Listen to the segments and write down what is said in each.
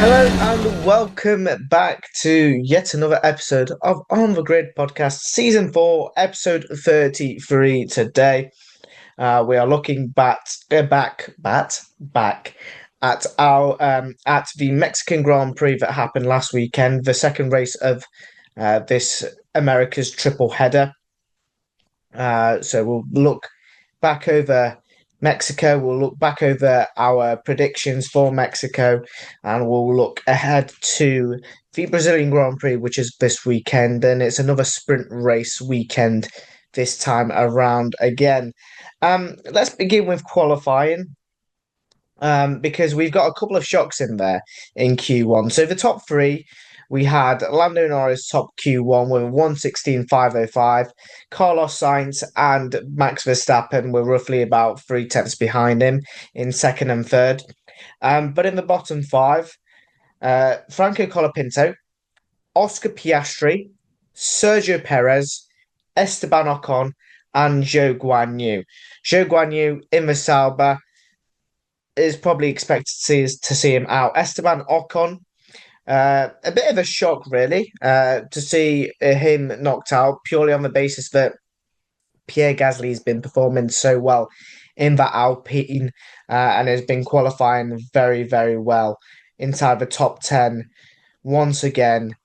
Hello and welcome back to yet another episode of On the Grid Podcast, Season 4, Episode 33 today. We are looking back at our at the Mexican Grand Prix that happened last weekend, the second race of this America's triple header. So we'll look back over Mexico. We'll look back over our predictions for Mexico, and we'll look ahead to the Brazilian Grand Prix, which is this weekend, and it's another sprint race weekend this time around again. Let's begin with qualifying. Because we've got a couple of shocks in there in Q1. So the top three, we had Lando Norris top Q1 with 1:16.505. Carlos Sainz and Max Verstappen were roughly about 3 tenths behind him in second and third. But in the bottom five, Franco Colapinto, Oscar Piastri, Sergio Perez, Esteban Ocon, and Zhou Guanyu. Zhou Guanyu in the Sauber is probably expected to see him out. Esteban Ocon, a bit of a shock, really, to see him knocked out purely on the basis that Pierre Gasly has been performing so well in that Alpine and has been qualifying very, very well inside the top 10 once again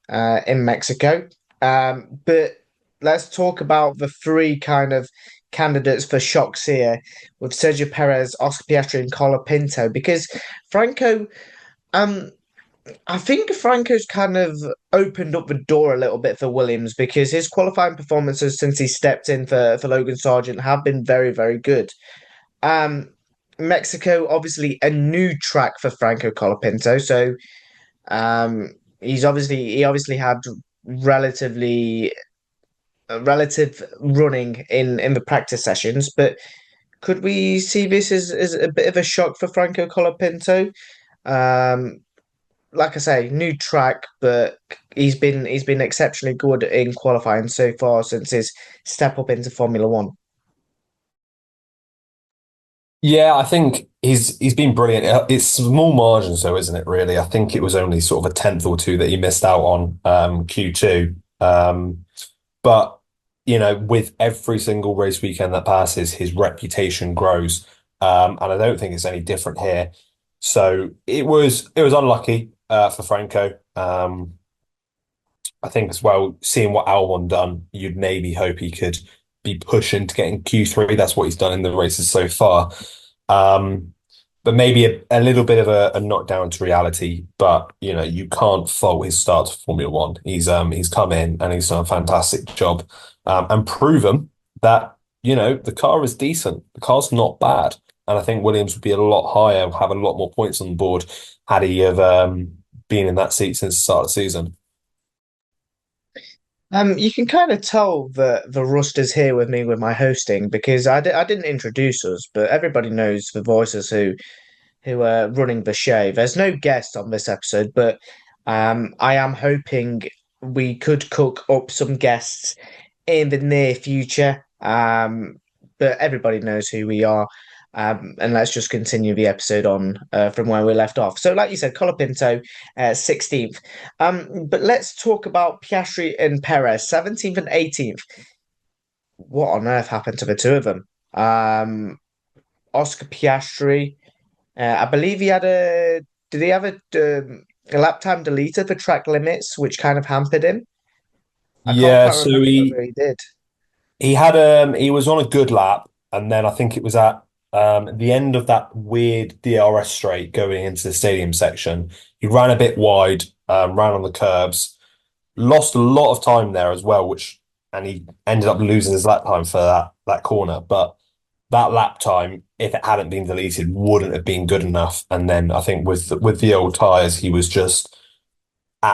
in Mexico. But let's talk about the three kind of candidates for shocks here with Sergio Perez, Oscar Piastri, and Colapinto because Franco, um, I think Franco's kind of opened up the door a little bit for Williams because his qualifying performances since he stepped in for Logan Sargent have been very, very good. Um, Mexico, obviously a new track for Franco Colapinto, so um, he obviously had relatively relative running in the practice sessions, but could we see this as a bit of a shock for Franco Colapinto? Um, like I say, new track, but he's been exceptionally good in qualifying so far since his step up into Formula One. Yeah, I think he's been brilliant. It's small margins though, isn't it, really? I think it was only sort of a tenth or two that he missed out on Q2. But with every single race weekend that passes, his reputation grows. And I don't think it's any different here. So it was unlucky for Franco. I think as well, seeing what Albon done, you'd maybe hope he could be pushing to getting Q3. That's what he's done in the races so far. Um, but maybe a little bit of a knockdown to reality. But you can't fault his start to Formula One. He's come in and he's done a fantastic job and proven that the car is decent. The car's not bad, and I think Williams would be a lot higher, have a lot more points on the board had he have been in that seat since the start of the season. You can kind of tell that the rust is here with me with my hosting because I didn't introduce us, but everybody knows the voices who are running the show. There's no guest on this episode, but I am hoping we could cook up some guests in the near future. But everybody knows who we are. And let's just continue the episode on from where we left off. So, like you said, Colapinto, 16th. But let's talk about Piastri and Perez, 17th and 18th. What on earth happened to the two of them? Oscar Piastri, I believe he had a. Did he have a lap time deleted for track limits, which kind of hampered him? I can't Yeah, quite so remember he whether he did. he had he was on a good lap, and then I think it was at the end of that weird DRS straight going into the stadium section. He ran a bit wide, ran on the curbs, lost a lot of time there as well, and he ended up losing his lap time for that corner. But that lap time, if it hadn't been deleted, wouldn't have been good enough. And then I think with the old tires, he was just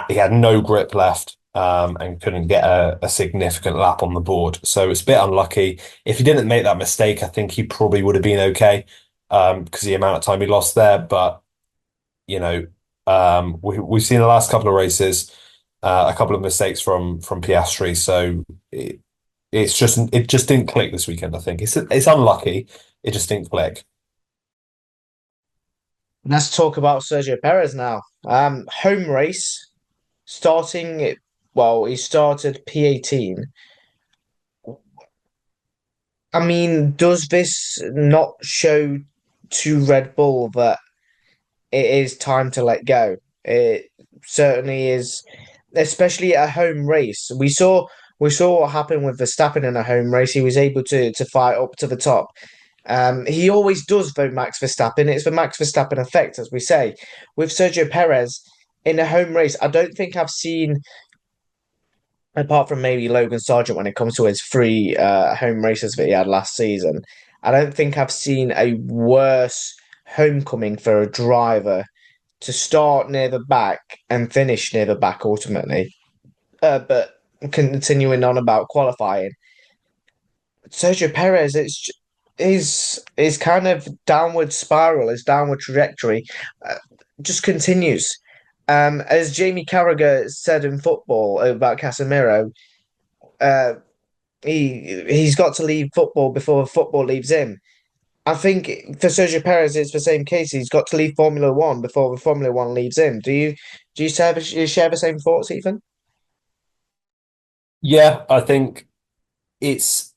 he had no grip left. And couldn't get a significant lap on the board. So it's a bit unlucky. If he didn't make that mistake, I think he probably would have been okay because the amount of time he lost there. But you know, we've seen the last couple of races a couple of mistakes from Piastri. So it just didn't click this weekend. I think it's unlucky. It just didn't click. Let's talk about Sergio Perez now. Home race starting. Well, he started P18. I mean, does this not show to Red Bull that it is time to let go? It certainly is, especially at a home race. We saw what happened with Verstappen in a home race. He was able to fight up to the top. He always does though, Max Verstappen. It's the Max Verstappen effect, as we say. With Sergio Perez in a home race, I don't think I've seen, apart from maybe Logan Sargent when it comes to his three home races that he had last season, I don't think I've seen a worse homecoming for a driver to start near the back and finish near the back ultimately. But continuing on about qualifying, Sergio Perez, his kind of downward spiral, his downward trajectory, uh, just continues. As Jamie Carragher said in football about Casemiro, uh, he's got to leave football before football leaves him. I think for Sergio Perez, it's the same case. He's got to leave Formula One before the Formula One leaves him. Do you share the same thoughts, Ethan? Yeah, I think it's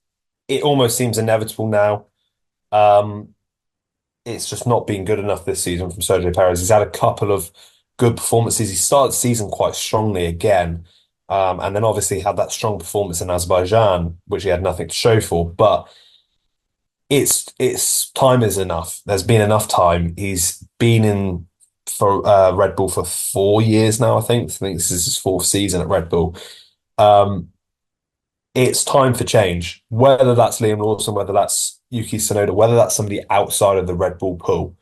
it almost seems inevitable now. Um, it's just not been good enough this season from Sergio Perez. He's had a couple of good performances. He started the season quite strongly again, and then obviously had that strong performance in Azerbaijan, which he had nothing to show for. But it's time is enough. There's been enough time. He's been in for Red Bull for 4 years now, I think. I think this is his fourth season at Red Bull. Um, it's time for change. Whether that's Liam Lawson, whether that's Yuki Tsunoda, whether that's somebody outside of the Red Bull pool,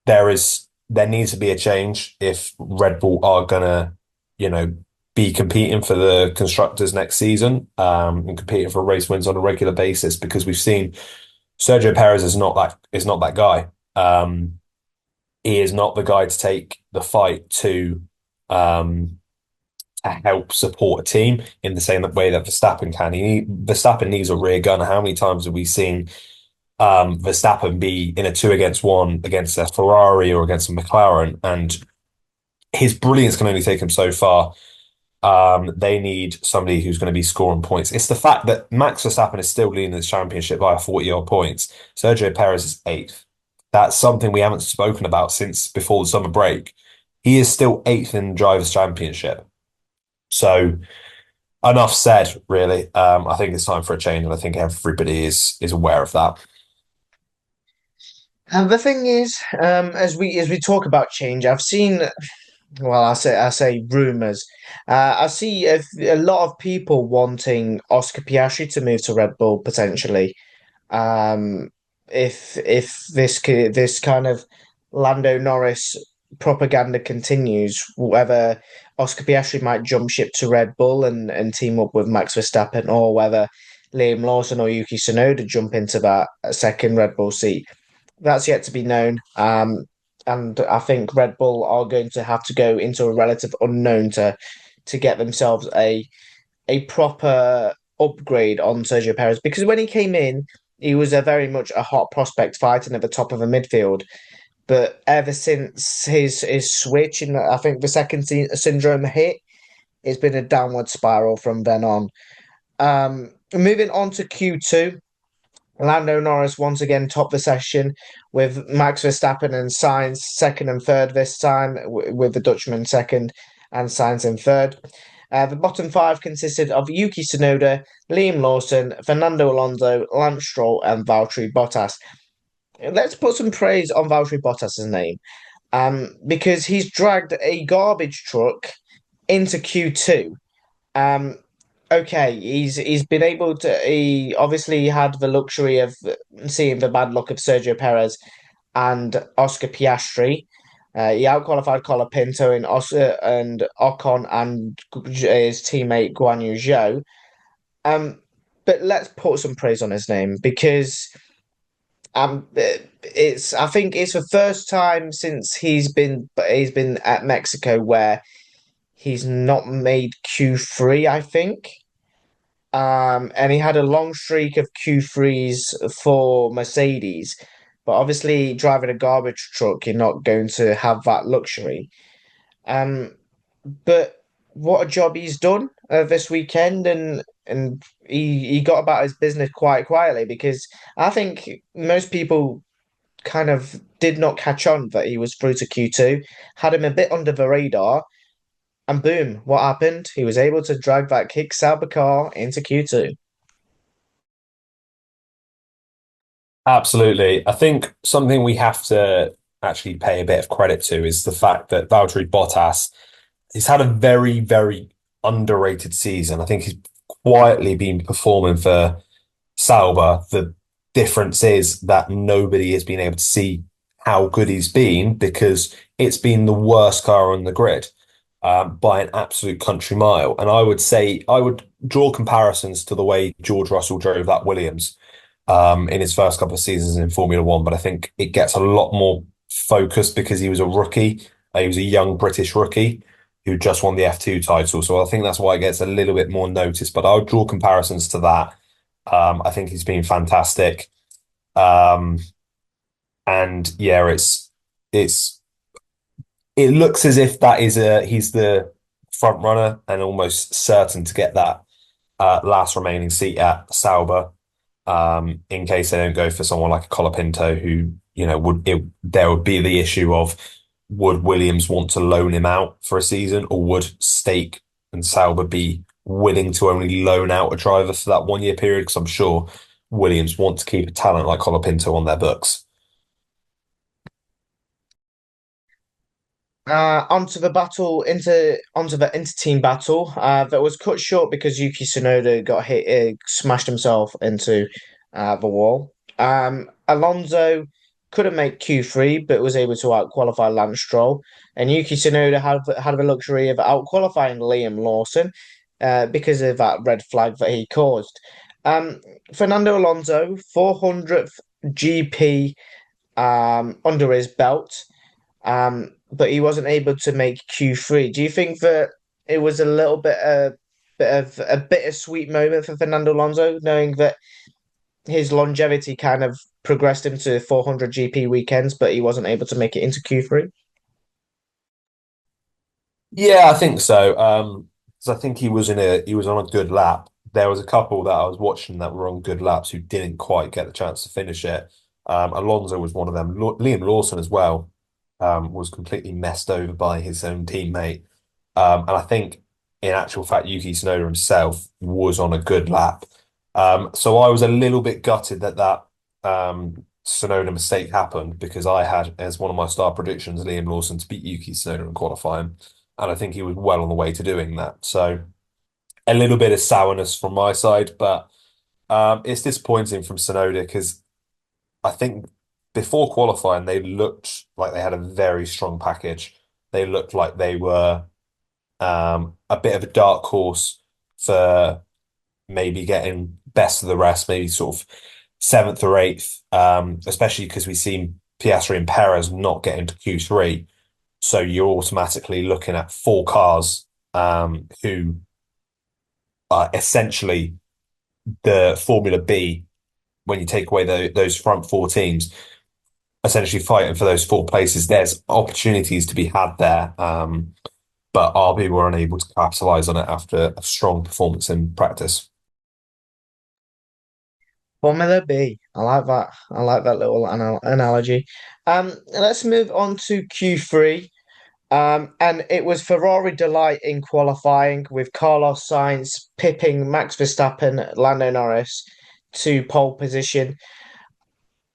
there needs to be a change if Red Bull are gonna, you know, be competing for the constructors next season, and competing for race wins on a regular basis because we've seen Sergio Perez is not that guy. He is not the guy to take the fight um, to help support a team in the same way that Verstappen can. Verstappen needs a rear gunner. How many times have we seen Verstappen be in a two against one against a Ferrari or against a McLaren? And his brilliance can only take him so far. They need somebody who's going to be scoring points. It's the fact that Max Verstappen is still leading the championship by 40-odd points. Sergio Perez is eighth. That's something we haven't spoken about since before the summer break. He is still eighth in the Drivers' Championship. So enough said, really. I think it's time for a change, and I think everybody is aware of that. And the thing is, as we talk about change, I've seen. Well, I say rumors. I see a lot of people wanting Oscar Piastri to move to Red Bull potentially. Um, if this kind of Lando Norris propaganda continues, whether Oscar Piastri might jump ship to Red Bull and team up with Max Verstappen, or whether Liam Lawson or Yuki Tsunoda jump into that second Red Bull seat, that's yet to be known. And I think Red Bull are going to have to go into a relative unknown to get themselves a proper upgrade on Sergio Perez, because when he came in, he was a very much a hot prospect fighting at the top of the midfield. But ever since his switch, and I think the second syndrome hit, it's been a downward spiral from then on. Moving on to Q2, Lando Norris once again topped the session with Max Verstappen and Sainz second and third this time, with the Dutchman second and Sainz in third. The bottom five consisted of Yuki Tsunoda, Liam Lawson, Fernando Alonso, Lance Stroll, and Valtteri Bottas. Let's put some praise on Valtteri Bottas' name, because he's dragged a garbage truck into Q2. Um, okay, he's been able to. He obviously had the luxury of seeing the bad luck of Sergio Perez and Oscar Piastri. He outqualified Colapinto and Oscar and Ocon and his teammate Guan Yu Zhou. Um, but let's put some praise on his name, because it's I think it's the first time since he's been at Mexico where he's not made Q3, I think. And he had a long streak of Q3s for Mercedes. But obviously, driving a garbage truck, you're not going to have that luxury. Um, but what a job he's done this weekend, and he got about his business quite quietly because I think most people kind of did not catch on that he was through to Q2, had him a bit under the radar, and boom, what happened? He was able to drag that kick Sauber car into Q2. Absolutely. I think something we have to actually pay a bit of credit to is the fact that Valtteri Bottas, he's had a very, very underrated season. I think he's quietly been performing for Sauber. The difference is that nobody has been able to see how good he's been because it's been the worst car on the grid by an absolute country mile. And I would say I would draw comparisons to the way George Russell drove that Williams in his first couple of seasons in Formula One, but I think it gets a lot more focused because he was a rookie. He was a young British rookie who just won the F2 title. So I think that's why it gets a little bit more notice. But I would draw comparisons to that. I think he's been fantastic. Um, and yeah, it's it looks as if that is he's the front runner and almost certain to get that last remaining seat at Sauber. In case they don't go for someone like a Colapinto, who there would be the issue of would Williams want to loan him out for a season, or would Stake and Sauber be willing to only loan out a driver for that 1 year period? Because I'm sure Williams want to keep a talent like Colapinto on their books. Onto the battle onto the inter-team battle that was cut short because Yuki Tsunoda got hit, smashed himself into the wall. Alonso couldn't make Q3, but was able to out-qualify Lance Stroll, and Yuki Tsunoda had the luxury of out-qualifying Liam Lawson because of that red flag that he caused. Fernando Alonso, 400th GP under his belt. But he wasn't able to make Q3. Do you think that it was a little bit of a bittersweet moment for Fernando Alonso, knowing that his longevity kind of progressed him to 400 GP weekends, but he wasn't able to make it into Q3? Yeah, I think so. 'Cause I think he was on a good lap. There was a couple that I was watching that were on good laps who didn't quite get the chance to finish it. Alonso was one of them. Liam Lawson as well was completely messed over by his own teammate. And I think in actual fact, Yuki Tsunoda himself was on a good lap. So I was a little bit gutted that Tsunoda mistake happened because I had as one of my star predictions Liam Lawson to beat Yuki Tsunoda in qualifying. And I think he was well on the way to doing that. So a little bit of sourness from my side, but it's disappointing from Tsunoda because I think before qualifying, they looked like they had a very strong package. They looked like they were a bit of a dark horse for maybe getting best of the rest, maybe sort of seventh or eighth, especially because we've seen Piastri and Perez not get into Q3. So you're automatically looking at four cars who are essentially the Formula B when you take away those front four teams, essentially fighting for those four places. There's opportunities to be had there, but RB were unable to capitalize on it after a strong performance in practice. Formula B. I like that. I like that little analogy. Let's move on to Q3. And it was Ferrari delight in qualifying with Carlos Sainz pipping Max Verstappen, Lando Norris to pole position.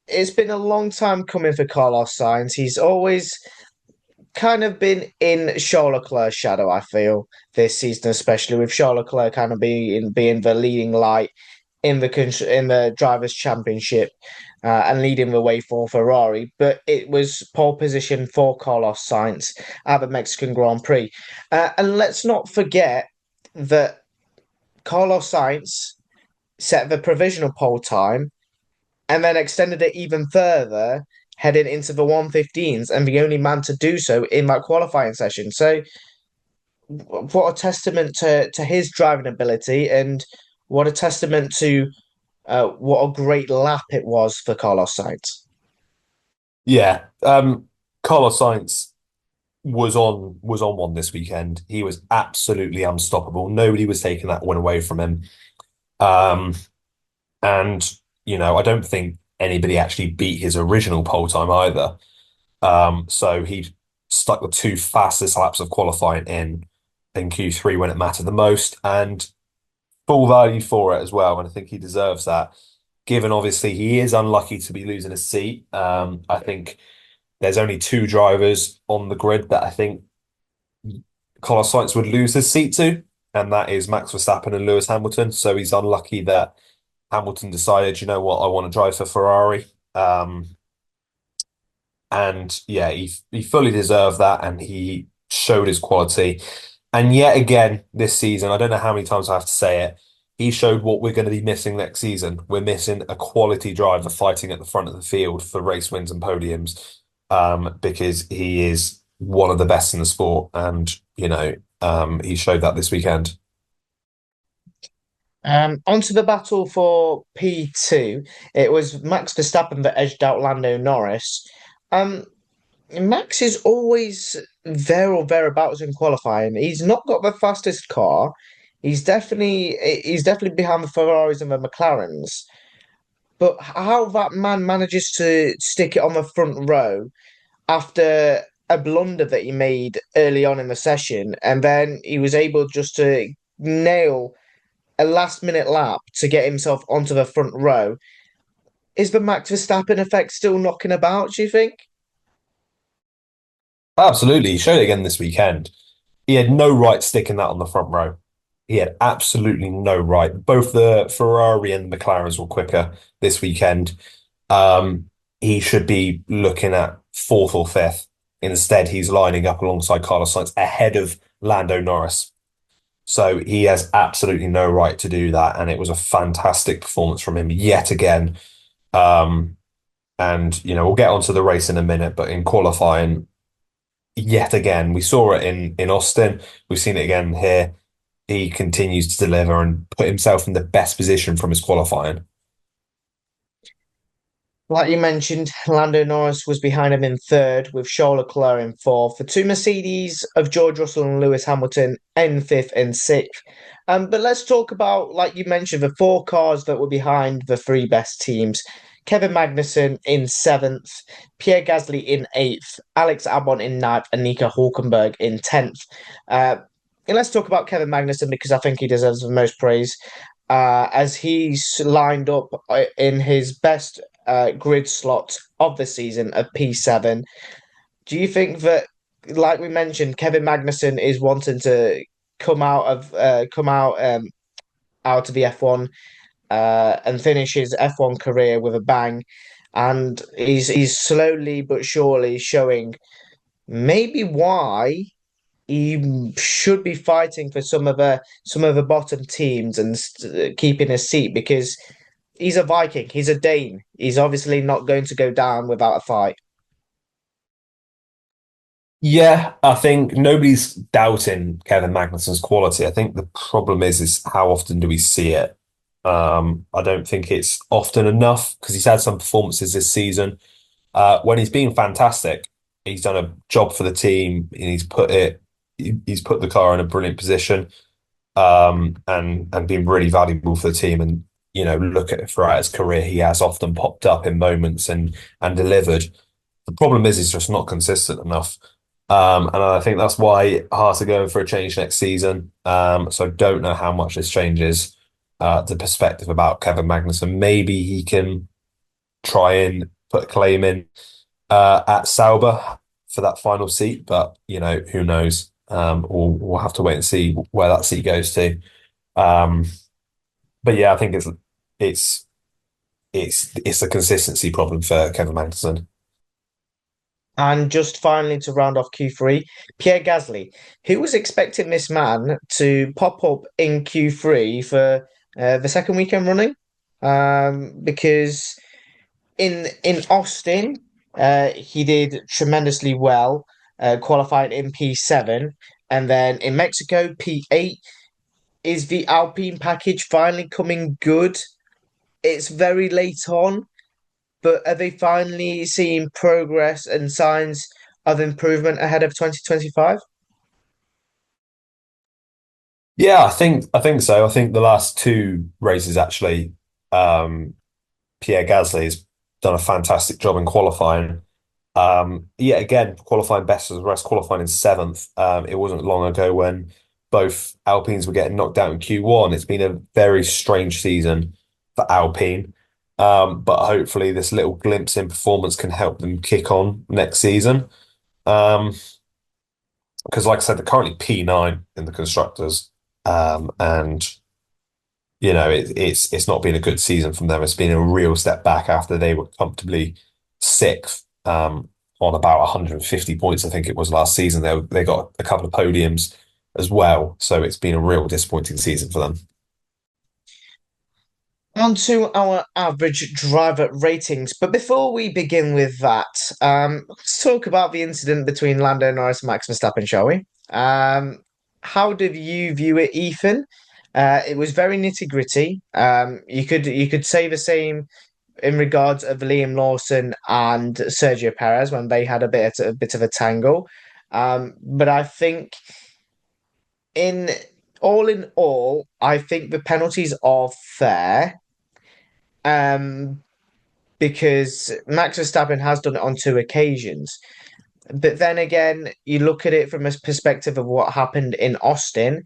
It's been a long time coming for Carlos Sainz. He's always kind of been in Charles Leclerc's shadow, I feel, this season, especially with Charles Leclerc kind of being the leading light in the drivers' championship and leading the way for Ferrari. But it was pole position for Carlos Sainz at the Mexican Grand Prix, and let's not forget that Carlos Sainz set the provisional pole time and then extended it even further, heading into the 115s, and the only man to do so in that qualifying session. So, what a testament to his driving ability, and what a testament to what a great lap it was for Carlos Sainz. Yeah. Carlos Sainz was on one this weekend. He was absolutely unstoppable. Nobody was taking that win away from him. Um, and I don't think anybody actually beat his original pole time either. So he stuck the two fastest laps of qualifying in Q3 when it mattered the most, and full value for it as well. And I think he deserves that, given obviously he is unlucky to be losing a seat. I think there's only two drivers on the grid that I think Carlos Sainz would lose his seat to, and that is Max Verstappen and Lewis Hamilton. So he's unlucky that Hamilton decided, you know what, I want to drive for Ferrari. And yeah, he fully deserved that, and he showed his quality. And yet again, this season, I don't know how many times I have to say it, he showed what we're going to be missing next season. We're missing a quality driver fighting at the front of the field for race wins and podiums, because he is one of the best in the sport, and he showed that this weekend. Onto the battle for P2. It was Max Verstappen that edged out Lando Norris. Um, Max is always there or thereabouts in qualifying. He's not got the fastest car. He's definitely behind the Ferraris and the McLarens. But how that man manages to stick it on the front row after a blunder that he made early on in the session, and then he was able just to nail a last minute lap to get himself onto the front row. Is the Max Verstappen effect still knocking about, do you think? Absolutely, he showed it again this weekend. He had no right sticking that on the front row. He had absolutely no right. Both the Ferrari and the McLarens were quicker this weekend. He should be looking at fourth or fifth. Instead, he's lining up alongside Carlos Sainz ahead of Lando Norris. So he has absolutely no right to do that. And it was a fantastic performance from him yet again. Um, and, we'll get onto the race in a minute, but in qualifying, yet again, we saw it in Austin. We've seen it again here. He continues to deliver and put himself in the best position from his qualifying. Like you mentioned, Lando Norris was behind him in third, with Charles Leclerc in fourth. The two Mercedes of George Russell and Lewis Hamilton in fifth and sixth. But let's talk about, like you mentioned, the four cars that were behind the three best teams. Kevin Magnussen in seventh, Pierre Gasly in eighth, Alex Albon in ninth, and Nico Hulkenberg in 10th. And let's talk about Kevin Magnussen because I think he deserves the most praise, as he's lined up in his best grid slot of the season of P7. Do you think that, like we mentioned, Kevin Magnussen is wanting to come out of the F1 and finish his F1 career with a bang, and he's slowly but surely showing maybe why he should be fighting for some of the bottom teams and keeping his seat because he's a Viking, he's a Dane. He's obviously not going to go down without a fight. Yeah, I think nobody's doubting Kevin Magnussen's quality. I think the problem is how often do we see it? I don't think it's often enough because he's had some performances this season. When he's been fantastic, he's done a job for the team and he's put the car in a brilliant position, and been really valuable for the team. And look at throughout his career, he has often popped up in moments and delivered. The problem is he's just not consistent enough. And I think that's why Haas are going for a change next season. So I don't know how much this changes the perspective about Kevin Magnussen. Maybe he can try and put a claim in at Sauber for that final seat, but who knows? We'll have to wait and see where that seat goes to. Um, but yeah, I think it's it's a consistency problem for Kevin Magnussen. And just finally to round off Q3, Pierre Gasly. Who was expecting this man to pop up in Q3 for the second weekend running? Because in Austin, he did tremendously well, qualifying in P7, and then in Mexico, P8. Is the Alpine package finally coming good? It's very late on, but are they finally seeing progress and signs of improvement ahead of 2025? Yeah, I think so. I think the last two races actually, um, Pierre Gasly's done a fantastic job in qualifying. Yeah, again, qualifying best as the rest, qualifying in seventh. It wasn't long ago when both Alpines were getting knocked out in Q1. It's been a very strange season for Alpine. But hopefully this little glimpse in performance can help them kick on next season. Um, because like I said, they're currently P9 in the constructors. And it's not been a good season from them. It's been a real step back after they were comfortably sixth, on about 150 points, I think it was last season. They got a couple of podiums as well, so it's been a real disappointing season for them. On to our average driver ratings. But before we begin with that, let's talk about the incident between Lando Norris and Max Verstappen, shall we? How did you view it, Ethan? It was very nitty-gritty. You could say the same in regards of Liam Lawson and Sergio Perez when they had a bit of a tangle. But I think in in all, I think the penalties are fair. Um, because Max Verstappen has done it on two occasions. But then again, you look at it from a perspective of what happened in Austin,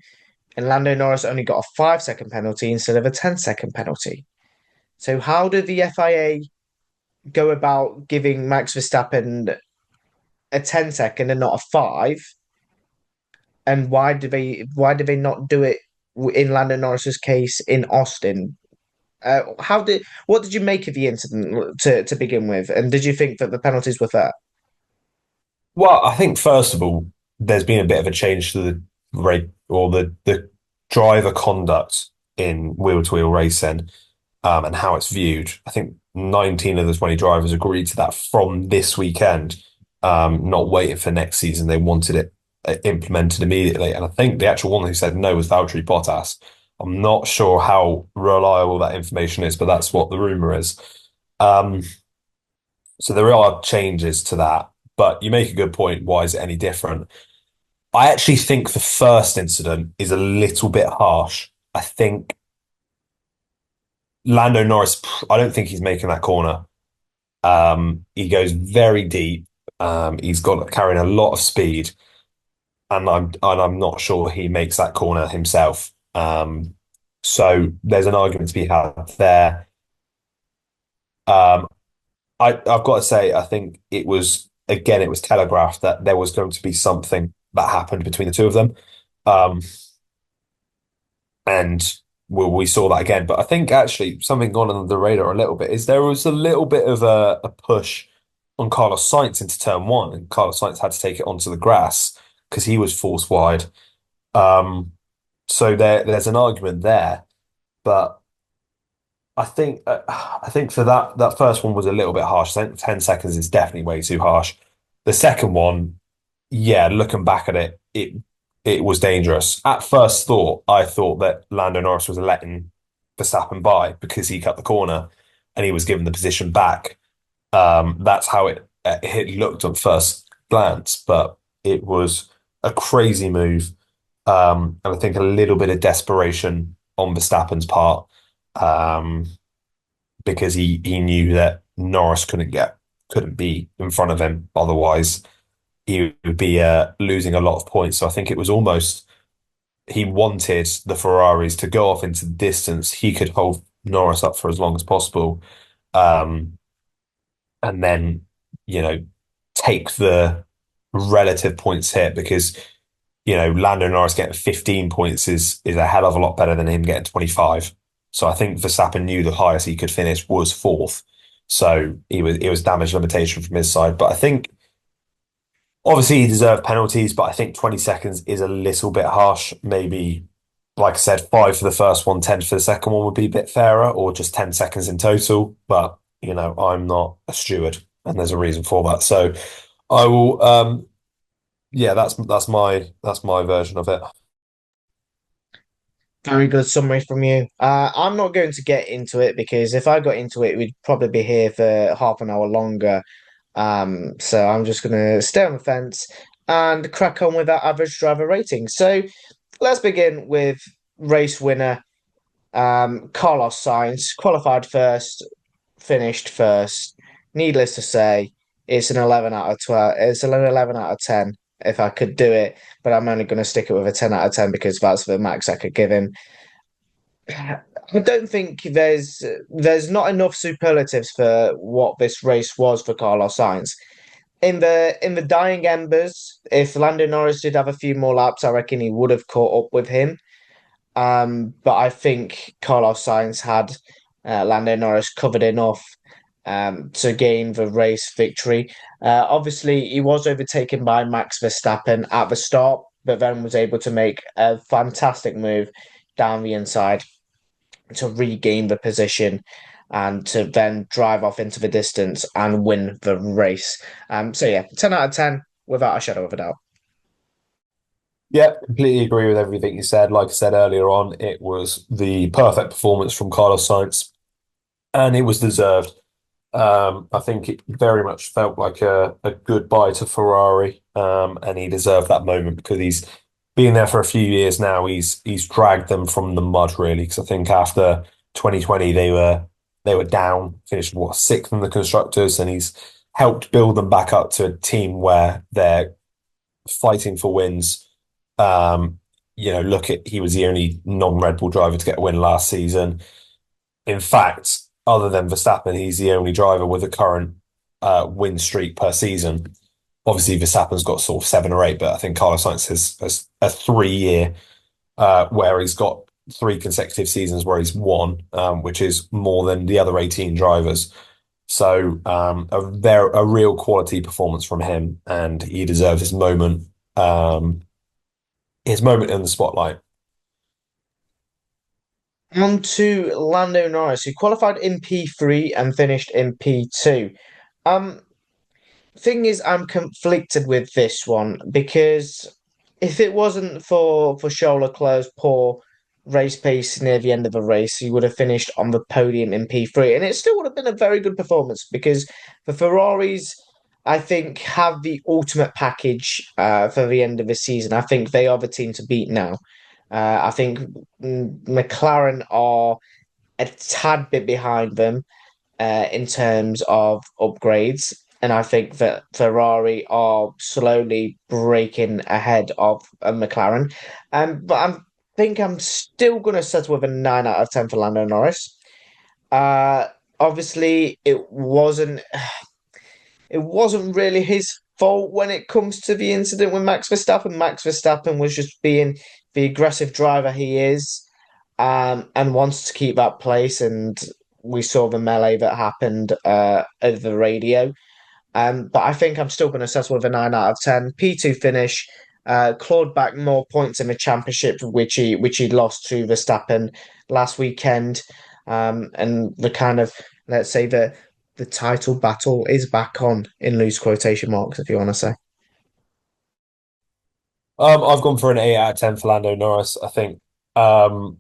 and Lando Norris only got a 5 second penalty instead of a 10 second penalty. So, how did the FIA go about giving Max Verstappen a 10 second and not a five? And why did they not do it in Lando Norris's case in Austin? What did you make of the incident to begin with? And did you think that the penalties were fair? Well, I think first of all, there's been a bit of a change to the rate or the driver conduct in wheel-to-wheel racing, and how it's viewed. I think 19 of the 20 drivers agreed to that from this weekend, not waiting for next season. They wanted it implemented immediately. And I think the actual one who said no was Valtteri Bottas. I'm not sure how reliable that information is, but that's what the rumor is. Um, so there are changes to that, but you make a good point. Why is it any different? I actually think the first incident is a little bit harsh. I think Lando Norris, I don't think he's making that corner. He goes very deep. He's got carrying a lot of speed, and I'm not sure he makes that corner himself. So there's an argument to be had there. Um, I've got to say, I think it was telegraphed that there was going to be something that happened between the two of them. Um, and we saw that again. But I think actually something gone under the radar a little bit is there was a little bit of a push on Carlos Sainz into turn one, and Carlos Sainz had to take it onto the grass because he was forced wide. Um, so there's an argument there, but I think for that first one was a little bit harsh. I think 10 seconds is definitely way too harsh. The second one, yeah, looking back at it was dangerous. At first thought, I thought that Lando Norris was letting Verstappen by because he cut the corner and he was given the position back. That's how it looked at first glance, but it was a crazy move, and I think a little bit of desperation on Verstappen's part, um, because he knew that Norris couldn't be in front of him, otherwise he would be losing a lot of points. So I think it was almost he wanted the Ferraris to go off into the distance. He could hold Norris up for as long as possible, um, and then you know take the relative points hit because Lando Norris getting 15 points is a hell of a lot better than him getting 25. So I think Verstappen knew the highest he could finish was fourth. So it was damage limitation from his side. But I think obviously he deserved penalties, but I think 20 seconds is a little bit harsh. Maybe, like I said, five for the first one, 10 for the second one would be a bit fairer, or just 10 seconds in total. But I'm not a steward, and there's a reason for that. So I will yeah, that's my version of it. Very good summary from you. I'm not going to get into it because if I got into it, we'd probably be here for half an hour longer. So I'm just going to stay on the fence and crack on with our average driver rating. So let's begin with race winner, Carlos Sainz, qualified first, finished first. Needless to say, it's an 11 out of 12. It's an 11 out of 10 if I could do it, but I'm only going to stick it with a 10 out of 10 because that's the max I could give him. I don't think there's not enough superlatives for what this race was for Carlos Sainz. In the dying embers, if Lando Norris did have a few more laps, I reckon he would have caught up with him. But I think Carlos Sainz had Lando Norris covered enough to gain the race victory. Obviously, he was overtaken by Max Verstappen at the start, but then was able to make a fantastic move down the inside to regain the position and to then drive off into the distance and win the race. So yeah, 10 out of 10 without a shadow of a doubt. Yeah, completely agree with everything you said. Like I said earlier on, it was the perfect performance from Carlos Sainz, and it was deserved. I think it very much felt like a goodbye to Ferrari, and he deserved that moment because he's been there for a few years now. He's dragged them from the mud really, because I think after 2020 they were down, finished what sixth in the constructors, and he's helped build them back up to a team where they're fighting for wins. Um, look at he was the only non-Red Bull driver to get a win last season. In fact, other than Verstappen, he's the only driver with a current win streak per season. Obviously, Verstappen's got sort of seven or eight, but I think Carlos Sainz has a 3 year where he's got three consecutive seasons where he's won, which is more than the other 18 drivers. So a real quality performance from him, and he deserves his moment in the spotlight. On to Lando Norris, who qualified in P3 and finished in P2. Um, Thing is, I'm conflicted with this one because if it wasn't for Charles Leclerc's poor race pace near the end of the race, he would have finished on the podium in P3, and it still would have been a very good performance because the Ferraris, I think, have the ultimate package for the end of the season. I think they are the team to beat now. I think McLaren are a tad bit behind them in terms of upgrades. And I think that Ferrari are slowly breaking ahead of McLaren. But I'm still going to settle with a 9 out of 10 for Lando Norris. Uh, Obviously, it wasn't really his fault when it comes to the incident with Max Verstappen. Max Verstappen was just being the aggressive driver he is, and wants to keep that place. And we saw the melee that happened over the radio. But I think I'm still going to settle with a 9 out of 10. P2 finish, clawed back more points in the championship, which he lost to Verstappen last weekend. And the kind of, let's say, the title battle is back on in loose quotation marks, if you want to say. I've gone for an 8 out of 10 for Lando Norris. I think um,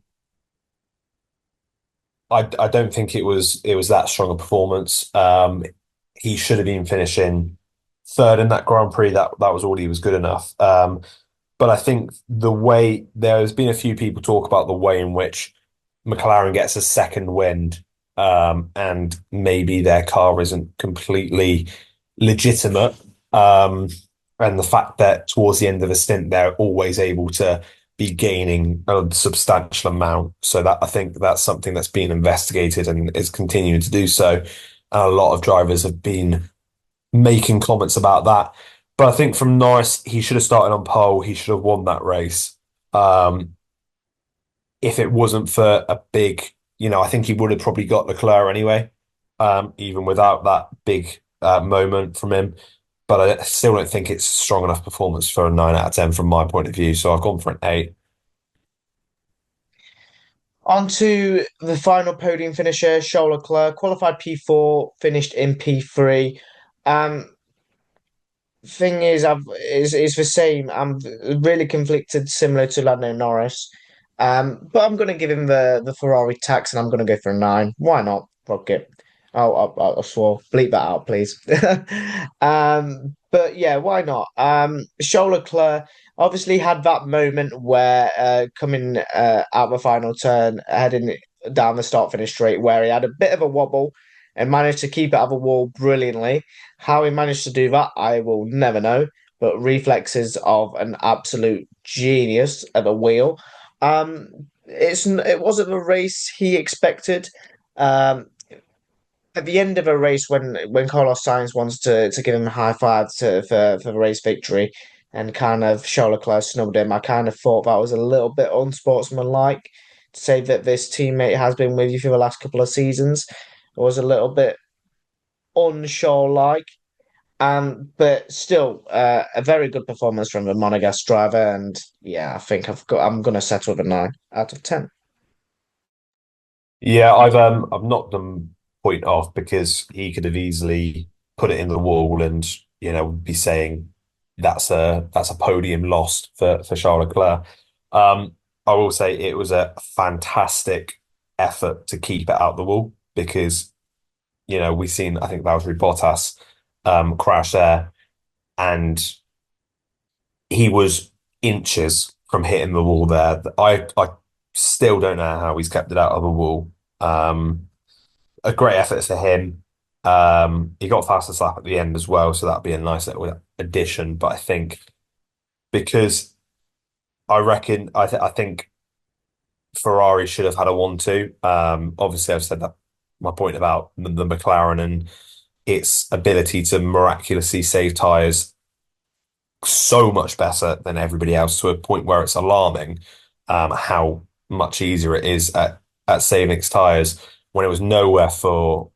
I don't think it was that strong a performance. He should have been finishing third in that Grand Prix. That was already was good enough. But I think the way there's been a few people talk about the way in which McLaren gets a second wind, and maybe their car isn't completely legitimate. And the fact that towards the end of a stint, they're always able to be gaining a substantial amount. So that I think that's something that's been investigated and is continuing to do so. And a lot of drivers have been making comments about that. But I think from Norris, he should have started on pole. He should have won that race. Um, if it wasn't for a big, I think he would have probably got Leclerc anyway, even without that big moment from him. But I still don't think it's strong enough performance for a 9 out of 10 from my point of view. So I've gone for an 8. On to the final podium finisher, Charles Leclerc, qualified P4, finished in P3. Um, Thing is, is the same. I'm really conflicted, similar to Lando Norris. But I'm going to give him the Ferrari tax, and I'm going to go for a 9. Why not? Fuck it. I swore. Bleep that out, please. But yeah, why not? Charles Leclerc obviously had that moment where coming out the final turn, heading down the start finish straight, where he had a bit of a wobble and managed to keep it out of the wall brilliantly. How he managed to do that, I will never know. But reflexes of an absolute genius at the wheel. It wasn't the race he expected. Um, at the end of a race, when Carlos Sainz wants to give him a high five for the race victory, and kind of Charles Leclerc snubbed him, I kind of thought that was a little bit unsportsmanlike to say that this teammate has been with you for the last couple of seasons. It was a little bit unsure-like. But still, a very good performance from the Monegasque driver, and yeah, I think I'm gonna settle with a 9 out of 10. Yeah, I've knocked them point off because he could have easily put it in the wall and be saying that's a podium lost for Charles Leclerc. I will say it was a fantastic effort to keep it out the wall because we've seen I think Valtteri Bottas crash there and he was inches from hitting the wall there. I still don't know how he's kept it out of the wall. A great effort for him. He got fastest lap at the end as well, so that'd be a nice little addition. But I think because I think Ferrari should have had a 1-2. Obviously, I've said that my point about the McLaren and its ability to miraculously save tyres so much better than everybody else to a point where it's alarming how much easier it is at saving its tyres when it was nowhere for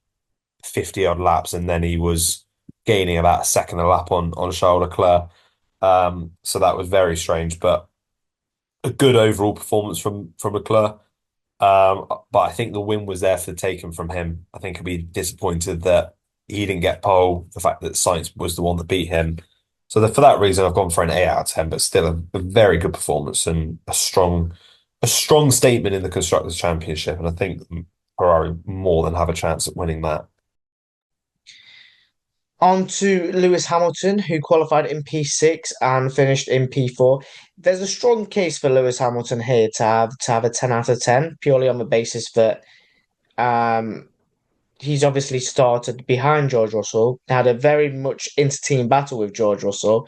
50 odd laps and then he was gaining about a second a lap on Charles Leclerc. So that was very strange, but a good overall performance from Leclerc. But I think the win was there for the taking from him. I think he'll be disappointed that he didn't get pole, the fact that Sainz was the one that beat him. So for that reason, I've gone for an 8 out of 10, but still a very good performance and a strong statement in the Constructors' Championship. And I think Ferrari more than have a chance at winning that. On to Lewis Hamilton, who qualified in P6 and finished in P4. There's a strong case for Lewis Hamilton here to have a 10 out of 10, purely on the basis that um he's obviously started behind George Russell, had a very much inter-team battle with George Russell,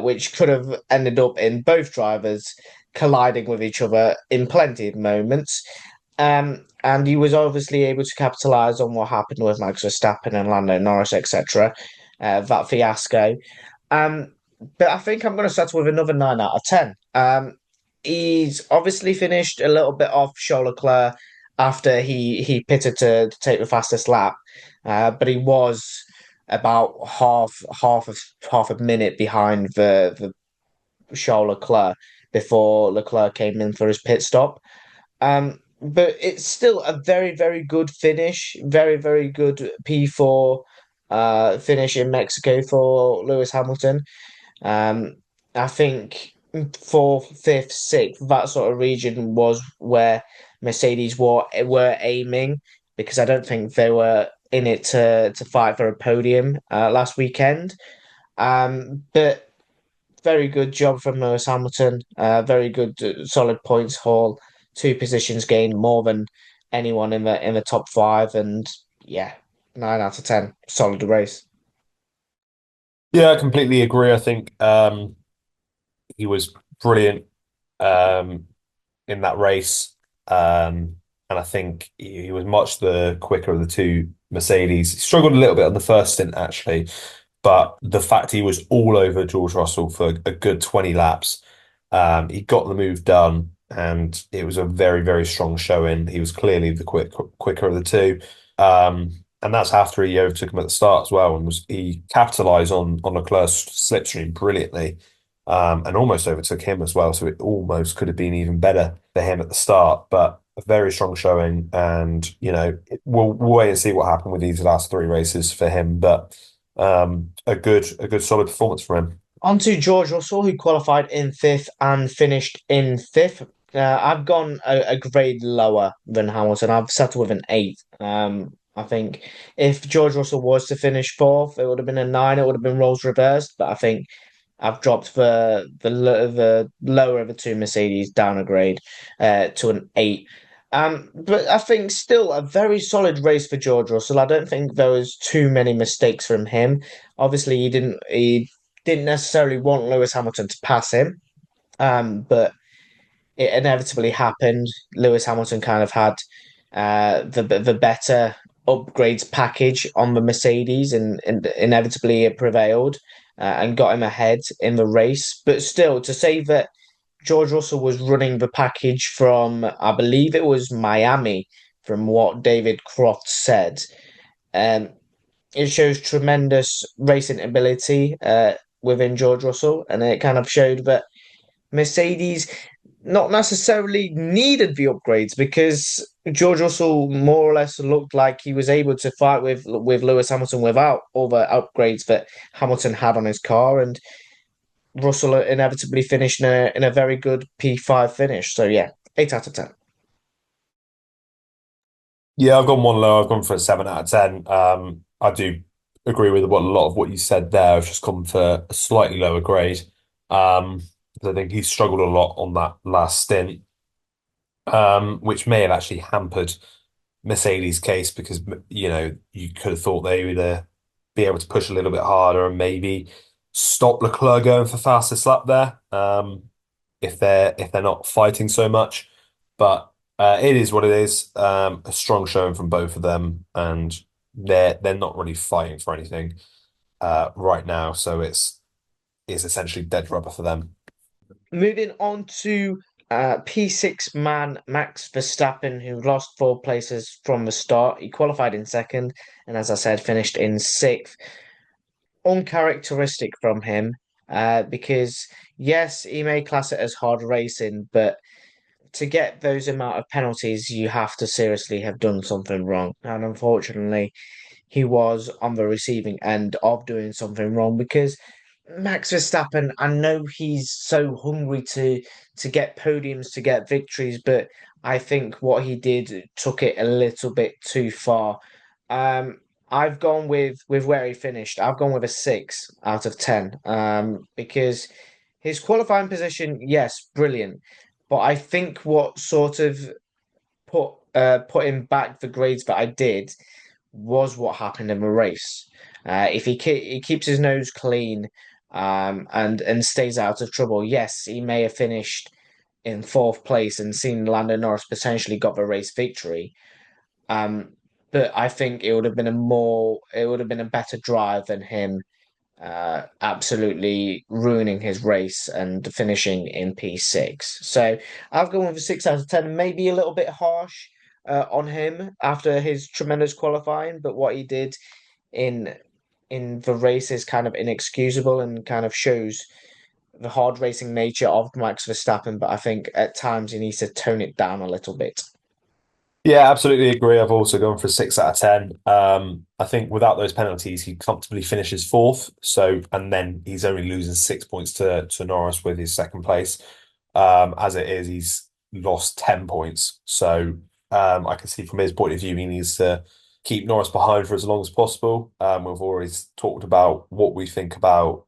which could have ended up in both drivers colliding with each other in plenty of moments. And he was obviously able to capitalize on what happened with Max Verstappen and Lando Norris, etc. That fiasco. Um, but I think I'm going to settle with another 9 out of 10. He's obviously finished a little bit off Charles Leclerc after he pitted to take the fastest lap, but he was about half a minute behind the Charles Leclerc before Leclerc came in for his pit stop. But it's still a very, very good finish. Very, very good P4 finish in Mexico for Lewis Hamilton. Um, I think fourth, fifth, sixth, that sort of region was where Mercedes were aiming because I don't think they were in it to fight for a podium last weekend. But very good job from Lewis Hamilton. Very good, solid points haul. 2 positions gained, more than anyone in the top five, and yeah, 9 out of 10. Solid race. Yeah, I completely agree. I think he was brilliant um, in that race. And I think he was much the quicker of the two Mercedes. He struggled a little bit on the first stint, actually, but the fact he was all over George Russell for a good 20 laps, he got the move done, and it was a very, very strong showing. He was clearly the quicker of the two. And that's after he overtook him at the start as well, and he capitalised on Leclerc's slipstream brilliantly, and almost overtook him as well. So it almost could have been even better for him at the start, but a very strong showing. And we'll wait and see what happened with these last three races for him, but a good solid performance for him. On to George Russell, who qualified in fifth and finished in fifth. I've gone a grade lower than Hamilton. I've settled with an 8. I think if George Russell was to finish fourth, it would have been a 9. It would have been roles reversed. But I think I've dropped the lower of the two Mercedes down a grade to an 8. But I think still a very solid race for George Russell. I don't think there was too many mistakes from him. Obviously, he didn't necessarily want Lewis Hamilton to pass him. But it inevitably happened. Lewis Hamilton kind of had the better upgrades package on the Mercedes, and inevitably it prevailed and got him ahead in the race. But still, to say that George Russell was running the package from, I believe it was Miami, from what David Croft said, um, it shows tremendous racing ability within George Russell, and it kind of showed that Mercedes not necessarily needed the upgrades because George Russell more or less looked like he was able to fight with Lewis Hamilton without all the upgrades that Hamilton had on his car, and Russell inevitably finished in a very good P5 finish. So yeah, 8 out of 10. Yeah, I've gone one low. I've gone for a 7 out of 10. I do agree with what a lot of what you said there. I've just gone for a slightly lower grade. 'Cause I think he struggled a lot on that last stint, which may have actually hampered Mercedes' case because you could have thought they would be able to push a little bit harder and maybe stop Leclerc going for fastest lap there. If they're not fighting so much. But it is what it is. A strong showing from both of them, and they're not really fighting for anything right now. So it's essentially dead rubber for them. Moving on to P6 man Max Verstappen, who lost 4 places from the start. He qualified in second, and as I said, finished in sixth. Uncharacteristic from him, because yes, he may class it as hard racing, but to get those amount of penalties, you have to seriously have done something wrong. And unfortunately, he was on the receiving end of doing something wrong because Max Verstappen, I know he's so hungry to get podiums, to get victories, but I think what he did took it a little bit too far. Um, I've gone with where he finished. I've gone with a 6 out of 10. Because his qualifying position, yes, brilliant, but I think what sort of put him back the grades that I did was what happened in the race. If he keeps his nose clean, and stays out of trouble, yes, he may have finished in fourth place and seen Lando Norris potentially got the race victory. Um, but I think it would have been a better drive than him absolutely ruining his race and finishing in P6. So I've gone with a 6 out of 10, maybe a little bit harsh on him after his tremendous qualifying, but what he did in in the race is kind of inexcusable and kind of shows the hard racing nature of Max Verstappen. But I think at times he needs to tone it down a little bit. Yeah, absolutely agree. I've also gone for a 6 out of 10. I think without those penalties, he comfortably finishes fourth. So, and then he's only losing 6 points to Norris with his second place. As it is, he's lost 10 points. So, I can see from his point of view, he needs to keep Norris behind for as long as possible. We've always talked about what we think about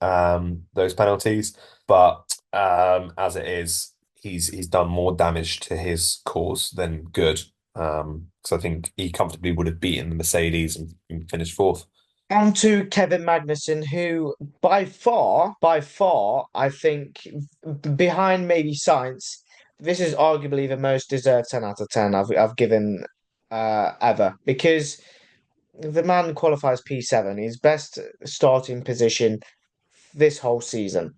those penalties, but as it is, he's done more damage to his cause than good. So I think he comfortably would have beaten the Mercedes and finished fourth. On to Kevin Magnussen, who by far, I think behind maybe Science, this is arguably the most deserved 10 out of 10 I've given ever because the man qualifies P7, his best starting position this whole season.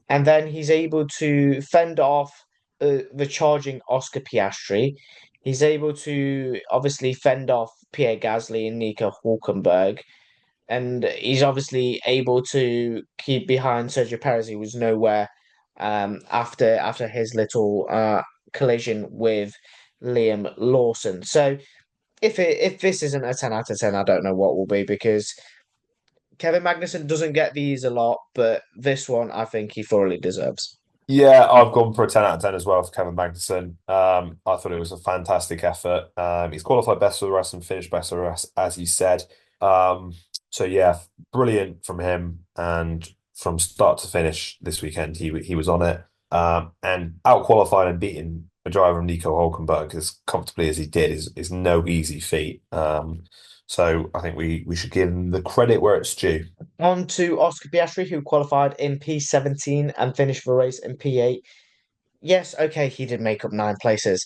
And then he's able to fend off the charging Oscar Piastri. He's able to obviously fend off Pierre Gasly and Nico Hulkenberg. And he's obviously able to keep behind Sergio Perez, who was nowhere after his little collision with Liam Lawson. So if this isn't a 10 out of 10, I don't know what will be because Kevin Magnussen doesn't get these a lot, but this one I think he thoroughly deserves. Yeah, I've gone for a 10 out of 10 as well for Kevin Magnussen. I thought it was a fantastic effort. He's qualified best for the rest and finished best for the rest, as you said. Um, so yeah, brilliant from him. And from start to finish this weekend, he was on it. And out qualifying and beating a driver Nico Hulkenberg as comfortably as he did is no easy feat. So I think we should give him the credit where it's due. On to Oscar Piastri, who qualified in P17 and finished the race in P8. Yes, okay, he did make up 9 places.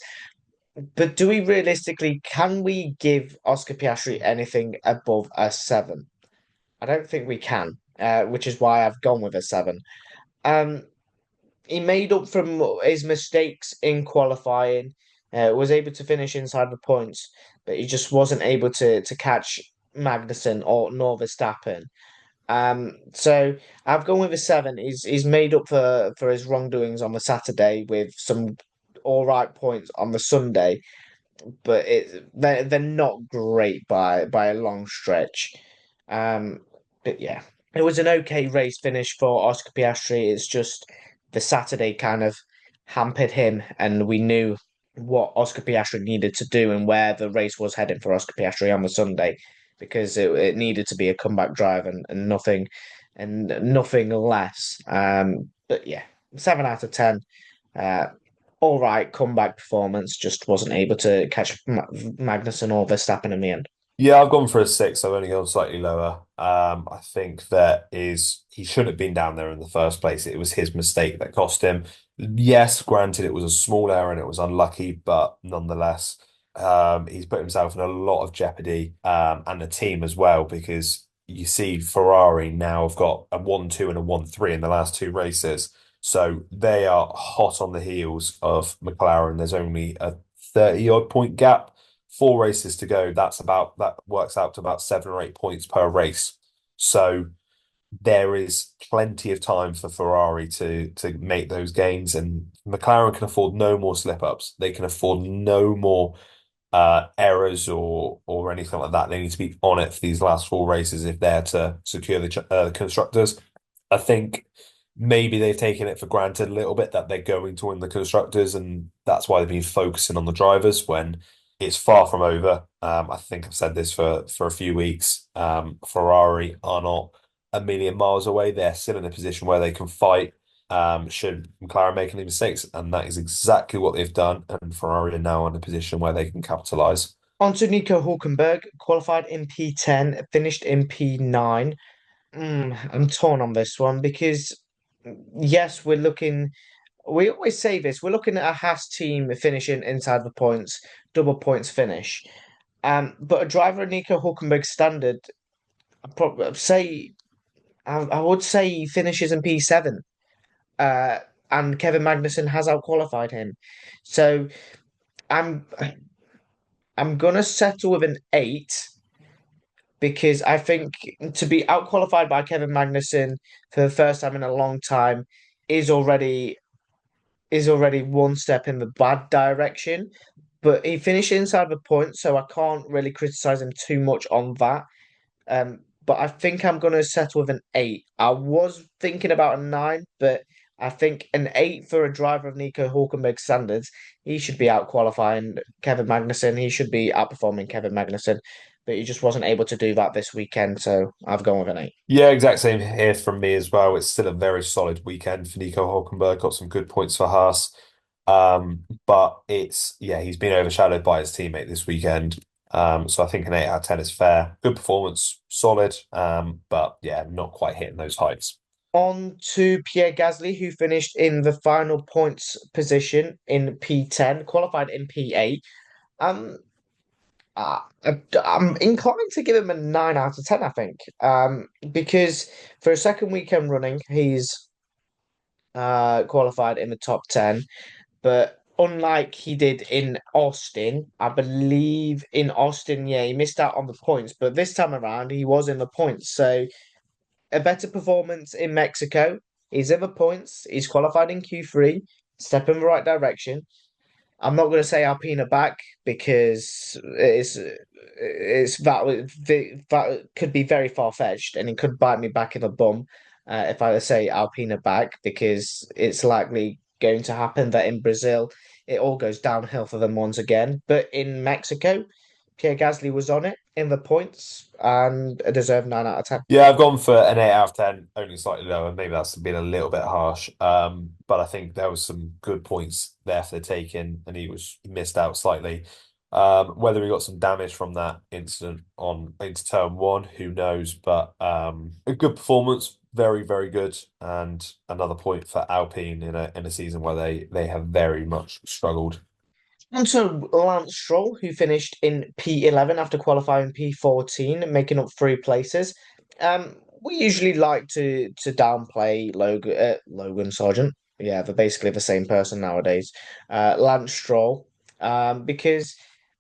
But do we realistically, can we give Oscar Piastri anything above a 7? I don't think we can, which is why I've gone with a 7. Um, he made up from his mistakes in qualifying, was able to finish inside the points, but he just wasn't able to catch Magnussen or nor Verstappen. So I've gone with a 7. He's made up for his wrongdoings on the Saturday with some all right points on the Sunday, but they're not great by a long stretch. Um, but yeah, it was an okay race finish for Oscar Piastri. It's just the Saturday kind of hampered him, and we knew what Oscar Piastri needed to do and where the race was heading for Oscar Piastri on the Sunday, because it needed to be a comeback drive and nothing less. But yeah, 7 out of 10. Uh, all right comeback performance, just wasn't able to catch Magnussen or Verstappen in the end. Yeah, I've gone for a 6. I've only gone slightly lower. I think that is he shouldn't have been down there in the first place. It was his mistake that cost him. Yes, granted, it was a small error and it was unlucky, but nonetheless, he's put himself in a lot of jeopardy, and the team as well, because you see Ferrari now have got a 1-2 and a 1-3 in the last two races. So they are hot on the heels of McLaren. There's only a 30 odd point gap. 4 races to go. That works out to about 7 or 8 points per race. So there is plenty of time for Ferrari to make those gains, and McLaren can afford no more slip ups. They can afford no more errors or anything like that. They need to be on it for these last 4 races if they're to secure the constructors. I think maybe they've taken it for granted a little bit that they're going to win the constructors, and that's why they've been focusing on the drivers when it's far from over. I think I've said this for a few weeks. Ferrari are not a million miles away. They're still in a position where they can fight. Should McLaren make any mistakes, and that is exactly what they've done. And Ferrari are now in a position where they can capitalize. On to Nico Hulkenberg, qualified in P10, finished in P9. I'm torn on this one because, yes, we always say this, we're looking at a Haas team finishing inside the points, double points finish. But a driver of Nico Hulkenberg's standard, I'd probably say, I would say he finishes in P7. Uh, and Kevin Magnussen has outqualified him. So I'm I'm gonna settle with an 8 because I think to be outqualified by Kevin Magnussen for the first time in a long time is already is already one step in the bad direction. But he finished inside the point, so I can't really criticize him too much on that. But I think I'm gonna settle with an 8. I was thinking about a 9, but I think an 8 for a driver of Nico Hulkenberg standards. He should be out qualifying Kevin Magnussen. He should be outperforming Kevin Magnussen, but he just wasn't able to do that this weekend. So I've gone with an 8. Yeah, exact same here from me as well. It's still a very solid weekend for Nico Hulkenberg. Got some good points for Haas. But it's yeah, he's been overshadowed by his teammate this weekend. So I think an 8 out of 10 is fair. Good performance, solid. But yeah, not quite hitting those heights. On to Pierre Gasly, who finished in the final points position in P10, qualified in P8. Um, I'm inclined to give him a 9 out of 10, I think. Because for a second weekend running, he's qualified in the top 10. But unlike he did in Austin, I believe in Austin, yeah, he missed out on the points. But this time around, he was in the points. So a better performance in Mexico. He's in the points. He's qualified in Q3, step in the right direction. I'm not going to say Alpina back because it's that could be very far fetched and it could bite me back in the bum. if I say Alpine are back, because it's likely going to happen that in Brazil it all goes downhill for them once again. But in Mexico, Pierre Gasly was on it in the points and a deserved 9 out of 10. Yeah, I've gone for an 8 out of 10, only slightly lower. Maybe that's been a little bit harsh. But I think there was some good points there for the taking, and he missed out slightly. Whether he got some damage from that incident on into turn one, who knows? But a good performance, very, very good, and another point for Alpine in a season where they have very much struggled. And so Lance Stroll, who finished in P11 after qualifying P14, making up 3 places. We usually like to downplay Logan Sargent. Yeah, they're basically the same person nowadays. Lance Stroll, because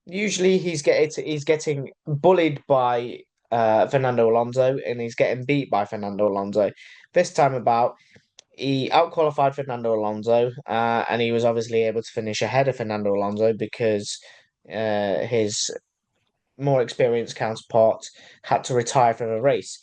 usually he's getting bullied by Fernando Alonso and he's getting beat by Fernando Alonso. This time about, he outqualified Fernando Alonso, and he was obviously able to finish ahead of Fernando Alonso because his more experienced counterpart had to retire from the race.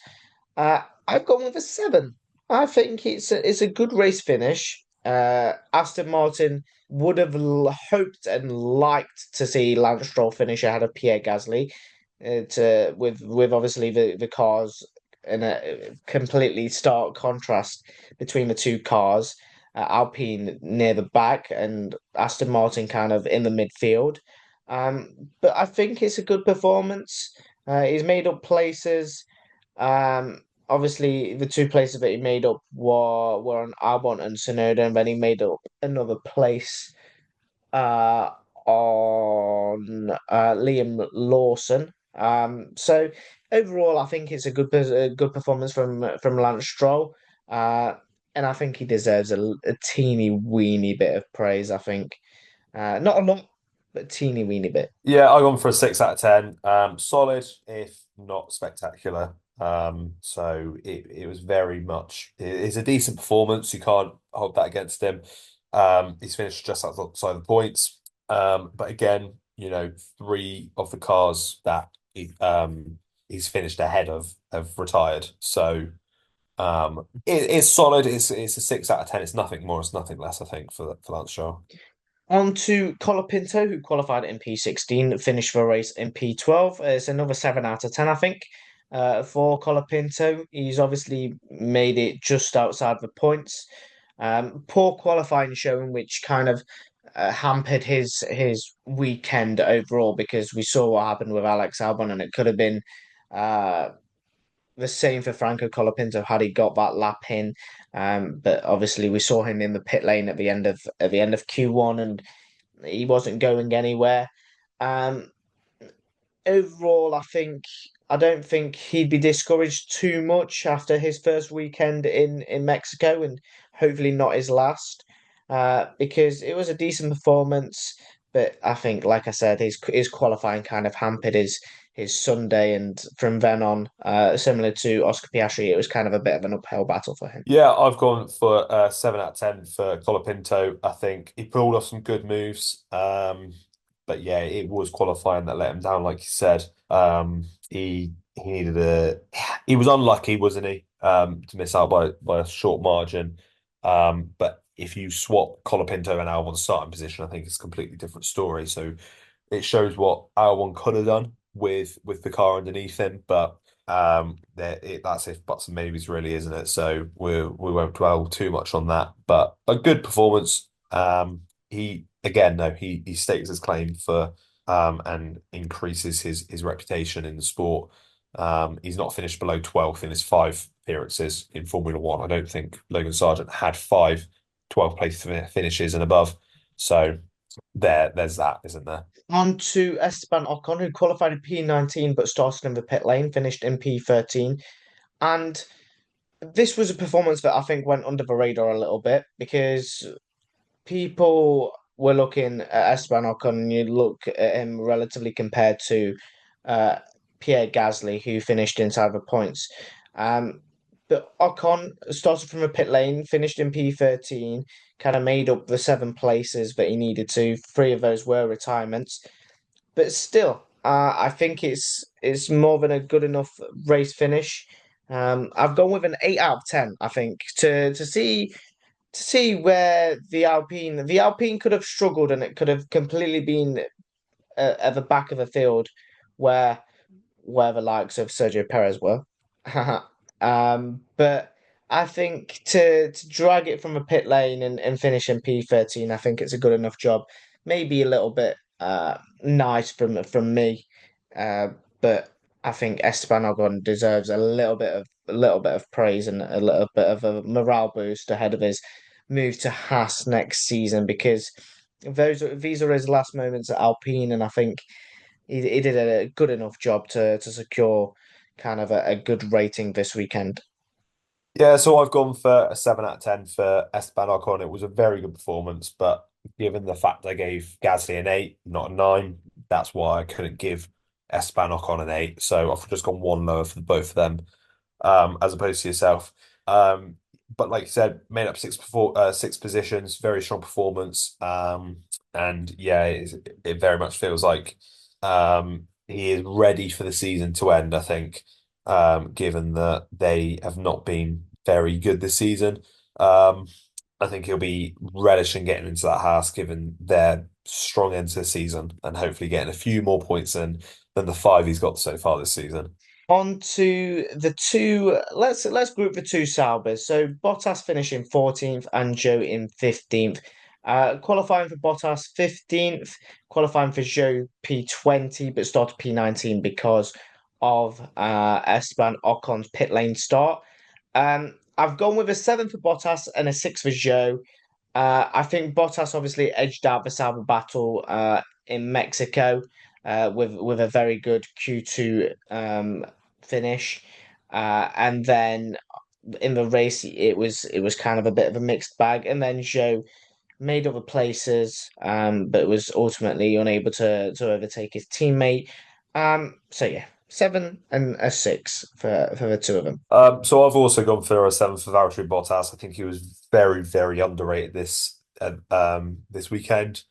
I've gone with a 7. I think it's a good race finish. Aston Martin would have hoped and liked to see Lance Stroll finish ahead of Pierre Gasly, with obviously the cars in a completely stark contrast between the two cars. Alpine near the back and Aston Martin kind of in the midfield. But I think it's a good performance. He's made up places. Obviously, the 2 places that he made up were on Albon and Tsunoda, and then he made up another place uh, on Liam Lawson. So overall, I think it's a good performance from Lance Stroll, and I think he deserves a teeny weeny bit of praise. I think not a lot, but a teeny weeny bit. Yeah, I've gone for a 6 out of 10. Solid, if not spectacular. So it was very much it's a decent performance. You can't hold that against him. He's finished just outside the points. But again, three of the cars that he's finished ahead of have retired. So it's solid. It's a 6 out of 10. It's nothing more, it's nothing less, I think, for Lance Stroll. On to Colapinto, who qualified in P16, finished the race in P12. It's another 7 out of 10, I think, for Colapinto. He's obviously made it just outside the points. Poor qualifying showing, which kind of hampered his weekend overall, because we saw what happened with Alex Albon, and it could have been uh, the same for Franco Colapinto had he got that lap in. But obviously we saw him in the pit lane at the end of Q1, and he wasn't going anywhere. Um, Overall, I don't think he'd be discouraged too much after his first weekend in Mexico, and hopefully not his last, because it was a decent performance. But I think, like I said, his qualifying kind of hampered his Sunday, and from then on, similar to Oscar Piastri, it was kind of a bit of an uphill battle for him. Yeah, I've gone for 7 out of 10 for Colapinto. I think he pulled off some good moves. But yeah, it was qualifying that let him down, like you said. He needed he was unlucky, wasn't he? To miss out by a short margin. But if you swap Colapinto and Albon's starting position, I think it's a completely different story. So it shows what Albon could have done with the car underneath him, but that's if buts and maybes, really, isn't it? So we won't dwell too much on that. But a good performance. He again, no, he stakes his claim for and increases his reputation in the sport. He's not finished below 12th in his 5 appearances in Formula One. I don't think Logan Sargent had 5 12th place finishes and above. So there's that, isn't there? On to Esteban Ocon, who qualified in P19 but started in the pit lane, finished in P13. And this was a performance that I think went under the radar a little bit, because people were looking at Esteban Ocon, and you look at him relatively compared to uh, Pierre Gasly, who finished inside the points. Um, but Ocon started from a pit lane, finished in P13, kind of made up the 7 places that he needed to. 3 of those were retirements, but still, I think it's more than a good enough race finish. I've gone with an 8 out of 10. I think to see where the Alpine could have struggled, and it could have completely been at the back of the field where the likes of Sergio Perez were. But I think to drag it from a pit lane and finish in P13, I think it's a good enough job. Maybe a little bit nice from me, uh, but I think Esteban Ocon deserves a little bit of praise and a little bit of a morale boost ahead of his move to Haas next season, because these are his last moments at Alpine, and I think he did a good enough job to secure kind of a good rating this weekend. Yeah, so I've gone for a 7 out of 10 for Esteban Ocon. It was a very good performance, but given the fact I gave Gasly an 8, not a 9, that's why I couldn't give Esteban Ocon an 8. So I've just gone one lower for both of them, as opposed to yourself. Um, but like you said, made up six positions, very strong performance. And yeah, it very much feels like he is ready for the season to end, I think, given that they have not been very good this season. Um, I think he'll be relishing getting into that house given their strong end to the season and hopefully getting a few more points than the five he's got so far this season. On to the two. Let's group the two Saubers. So Bottas finishing 14th and Joe in 15th. Qualifying for Bottas 15th, qualifying for Joe P20, but started P19 because of Esteban Ocon's pit lane start. I've gone with a seventh for Bottas and a sixth for Joe. I think Bottas obviously edged out the Sauber battle in Mexico with a very good Q2 finish, and then in the race it was kind of a bit of a mixed bag, and then Zhou made other places, but was ultimately unable to overtake his teammate. So yeah, 7 and a 6 for the two of them. So I've also gone for a 7 for Valtteri Bottas. I think he was very, very underrated this weekend.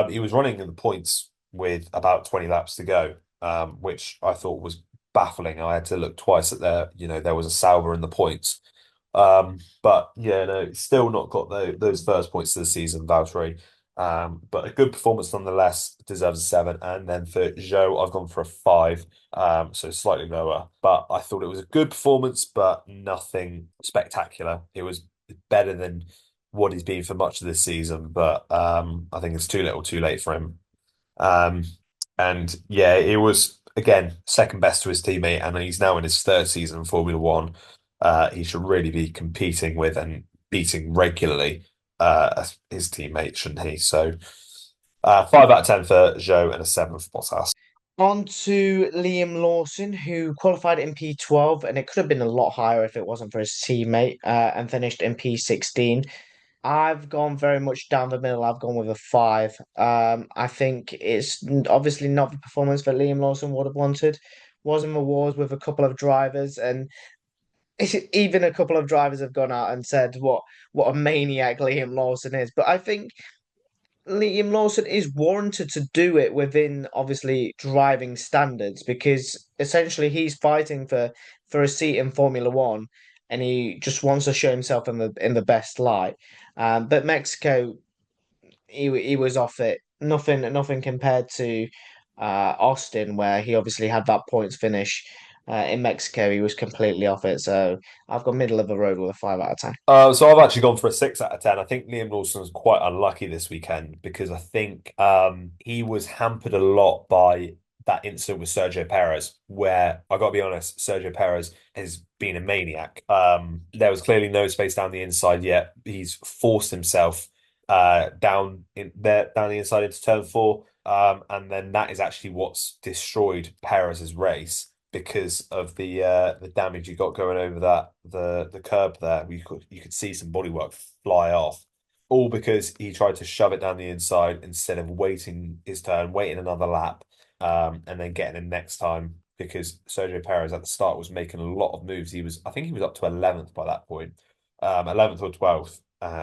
He was running in the points with about 20 laps to go, which I thought was baffling. I had to look twice at there was a Sauber in the points. But yeah, no, still not got those first points of the season, Valtteri. But a good performance nonetheless, deserves a 7. And then for Joe, I've gone for a 5, so slightly lower. But I thought it was a good performance, but nothing spectacular. It was better than what he's been for much of this season, but I think it's too little, too late for him. Um, and yeah, it was again second best to his teammate, and he's now in his third season in Formula One. He should really be competing with and beating regularly his teammate, shouldn't he? So 5 out of 10 for Joe and a 7 for Bottas. On to Liam Lawson, who qualified in P12, and it could have been a lot higher if it wasn't for his teammate, and finished in P16. I've gone very much down the middle. I've gone with a 5. I think it's obviously not the performance that Liam Lawson would have wanted. Was in the wars with a couple of drivers, and even a couple of drivers have gone out and said what a maniac Liam Lawson is. But I think Liam Lawson is warranted to do it within obviously driving standards, because essentially he's fighting for a seat in Formula One, and he just wants to show himself in the best light. But Mexico, he was off it. Nothing compared to Austin, where he obviously had that points finish. In Mexico, he was completely off it. So I've got middle of the road with a 5 out of 10. So I've actually gone for a 6 out of 10. I think Liam Lawson was quite unlucky this weekend because I think he was hampered a lot by that incident with Sergio Perez, where I got to be honest, Sergio Perez has been a maniac. There was clearly no space down the inside yet. He's forced himself down the inside into turn four. And then that is actually what's destroyed Perez's race because of the damage you got going over the curb there. You could see some bodywork fly off, all because he tried to shove it down the inside instead of waiting his turn, waiting another lap, and then getting him next time. Because Sergio Perez at the start was making a lot of moves. I think he was up to 11th by that point, 11th or 12th.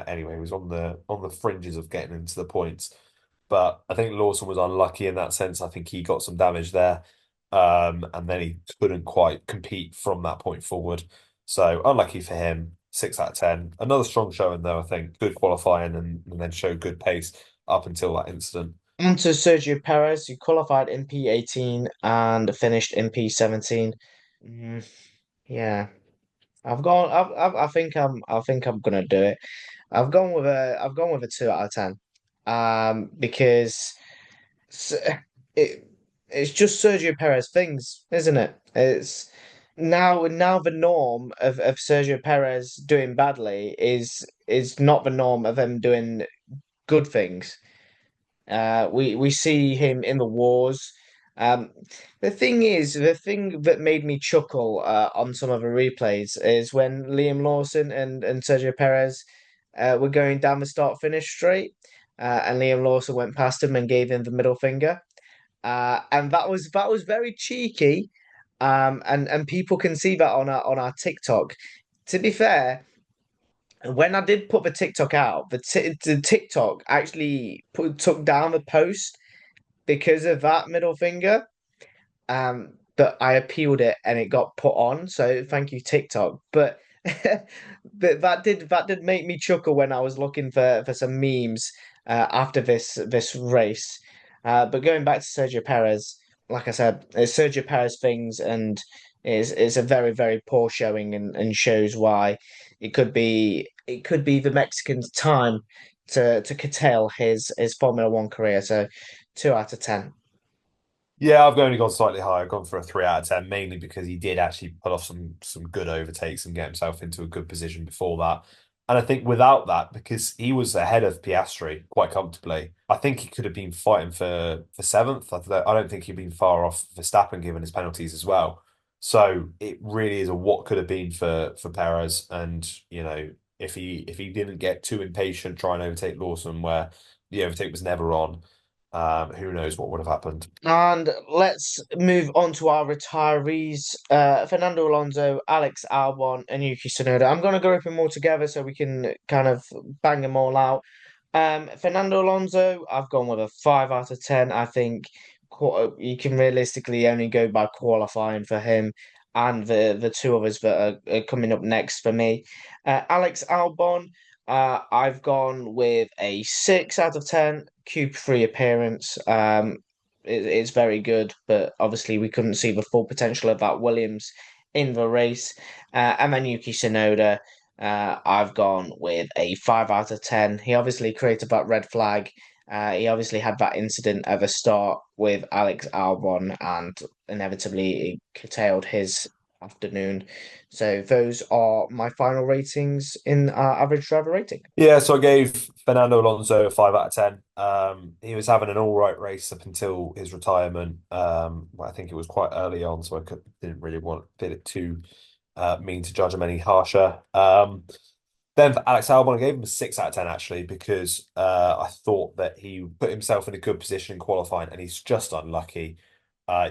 Anyway, he was on the fringes of getting into the points. But I think Lawson was unlucky in that sense. I think he got some damage there. And then he couldn't quite compete from that point forward. So unlucky for him. 6 out of 10. Another strong showing though, I think. Good qualifying and then showed good pace up until that incident. On to Sergio Perez, who qualified in P18 and finished in P17. Mm, yeah, I've gone. I think I'm gonna do it. I've gone with a 2 out of 10. Because s- it it's just Sergio Perez things, isn't it? It's now the norm of Sergio Perez doing badly is not the norm of him doing good things. We see him in the wars. Um, the thing that made me chuckle on some of the replays is when Liam Lawson and Sergio Perez were going down the start finish straight, and Liam Lawson went past him and gave him the middle finger. And that was very cheeky. And people can see that on our TikTok. To be fair, when I did put the TikTok out, the TikTok actually took down the post because of that middle finger. But I appealed it and it got put on. So thank you, TikTok. But but that did make me chuckle when I was looking for some memes after this race. But going back to Sergio Perez, like I said, it's Sergio Perez things and is a very, very poor showing and shows why it could be the Mexican's time to curtail his Formula One career. So 2 out of 10. Yeah, I've only gone slightly higher. I've gone for a 3 out of 10, mainly because he did actually pull off some good overtakes and get himself into a good position before that. And I think without that, because he was ahead of Piastri quite comfortably, I think he could have been fighting for seventh. I don't think he'd been far off Verstappen given his penalties as well. So it really is a what could have been for Perez. And if he didn't get too impatient trying to overtake Lawson, where the overtake was never on. Who knows what would have happened? And let's move on to our retirees. Fernando Alonso, Alex Albon, and Yuki Tsunoda. I'm going to group them all together so we can kind of bang them all out. Fernando Alonso, I've gone with a 5 out of 10. I think you can realistically only go by qualifying for him and the two others that are coming up next for me. Alex Albon, I've gone with a 6 out of 10. Q3 appearance. It's very good, but obviously we couldn't see the full potential of that Williams in the race. And then Yuki Tsunoda. I've gone with a 5 out of 10. He obviously created that red flag. He obviously had that incident at the start with Alex Albon and inevitably it curtailed his afternoon. So those are my final ratings in our average driver rating. Yeah, so I gave Fernando Alonso a 5 out of 10. He was having an all right race up until his retirement. I think it was quite early on, so didn't really want to fit it too mean to judge him any harsher. Then for Alex Albon, I gave him a 6 out of 10 actually because I thought that he put himself in a good position in qualifying, and he's just unlucky.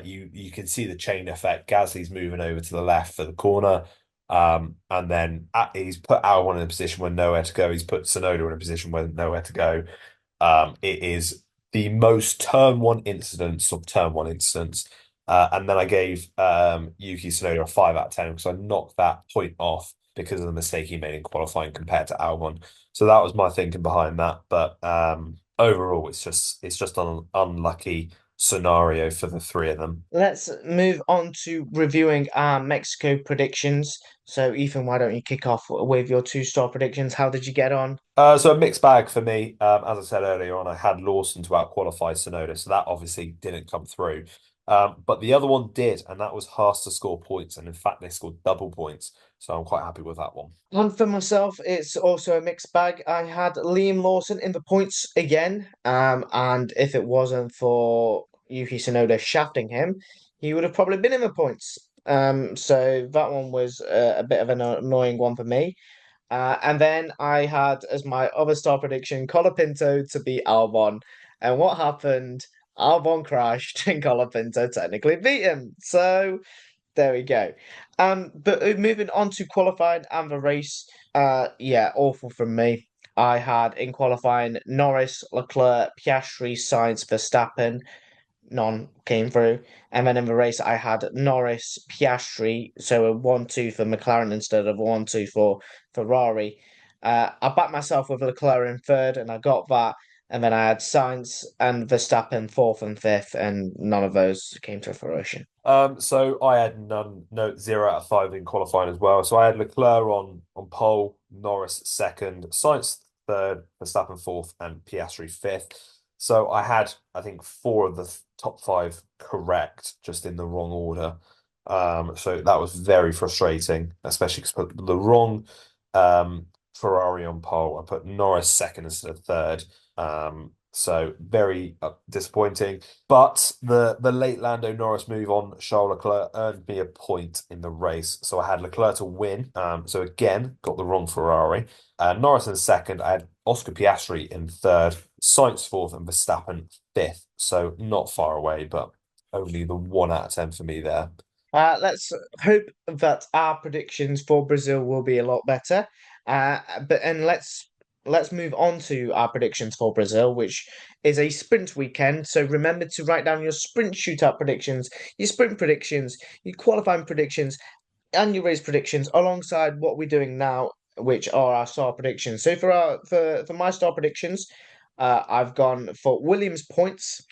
You can see the chain effect. Gasly's moving over to the left for the corner. And then he's put Albon in a position where nowhere to go. He's put Tsunoda in a position where nowhere to go. It is the most turn one incidents of turn one incidents. And then I gave Yuki Tsunoda a 5 out of 10 because I knocked that point off because of the mistake he made in qualifying compared to Albon. So that was my thinking behind that. But overall, it's just an unlucky scenario for the three of them. Let's move on to reviewing our Mexico predictions. So, Ethan, why don't you kick off with your two-star predictions? How did you get on? So a mixed bag for me. As I said earlier on, I had Lawson to outqualify Sonoda, so that obviously didn't come through. But the other one did, and that was Haas to score points, and in fact they scored double points. So I'm quite happy with that one. And for myself, it's also a mixed bag. I had Liam Lawson in the points again. And if it wasn't for Yuki Tsunoda shafting him, he would have probably been in the points. So that one was a bit of an annoying one for me. And then I had as my other star prediction Colapinto to beat Albon. And what happened? Albon crashed and Colapinto technically beat him. So there we go. But moving on to qualifying and the race, yeah, awful from me. I had in qualifying Norris, Leclerc, Piastri, Sainz, Verstappen. none came through. And then in the race, I had Norris, Piastri, so a 1-2 for McLaren instead of a 1-2 for Ferrari. I backed myself with Leclerc in third, and I got that. And then I had Sainz and Verstappen fourth and fifth, and none of those came to fruition. So I had no 0 out of 5 in qualifying as well. So I had Leclerc on pole, Norris second, Sainz third, Verstappen fourth, and Piastri fifth. So I had, I think, four of the top five correct, just in the wrong order. So that was very frustrating, especially because I put the wrong Ferrari on pole. I put Norris second instead of third. So very disappointing. But the late Lando Norris move on Charles Leclerc earned me a point in the race. So I had Leclerc to win. So again, got the wrong Ferrari. Norris in second. I had Oscar Piastri in third, Sainz fourth, and Verstappen fifth. So not far away, but only the 1 out of 10 for me there. Let's hope that our predictions for Brazil will be a lot better. Let's move on to our predictions for Brazil, which is a sprint weekend. So remember to write down your sprint shootout predictions, your sprint predictions, your qualifying predictions, and your race predictions alongside what we're doing now, which are our star predictions. So for my star predictions, I've gone for Williams points,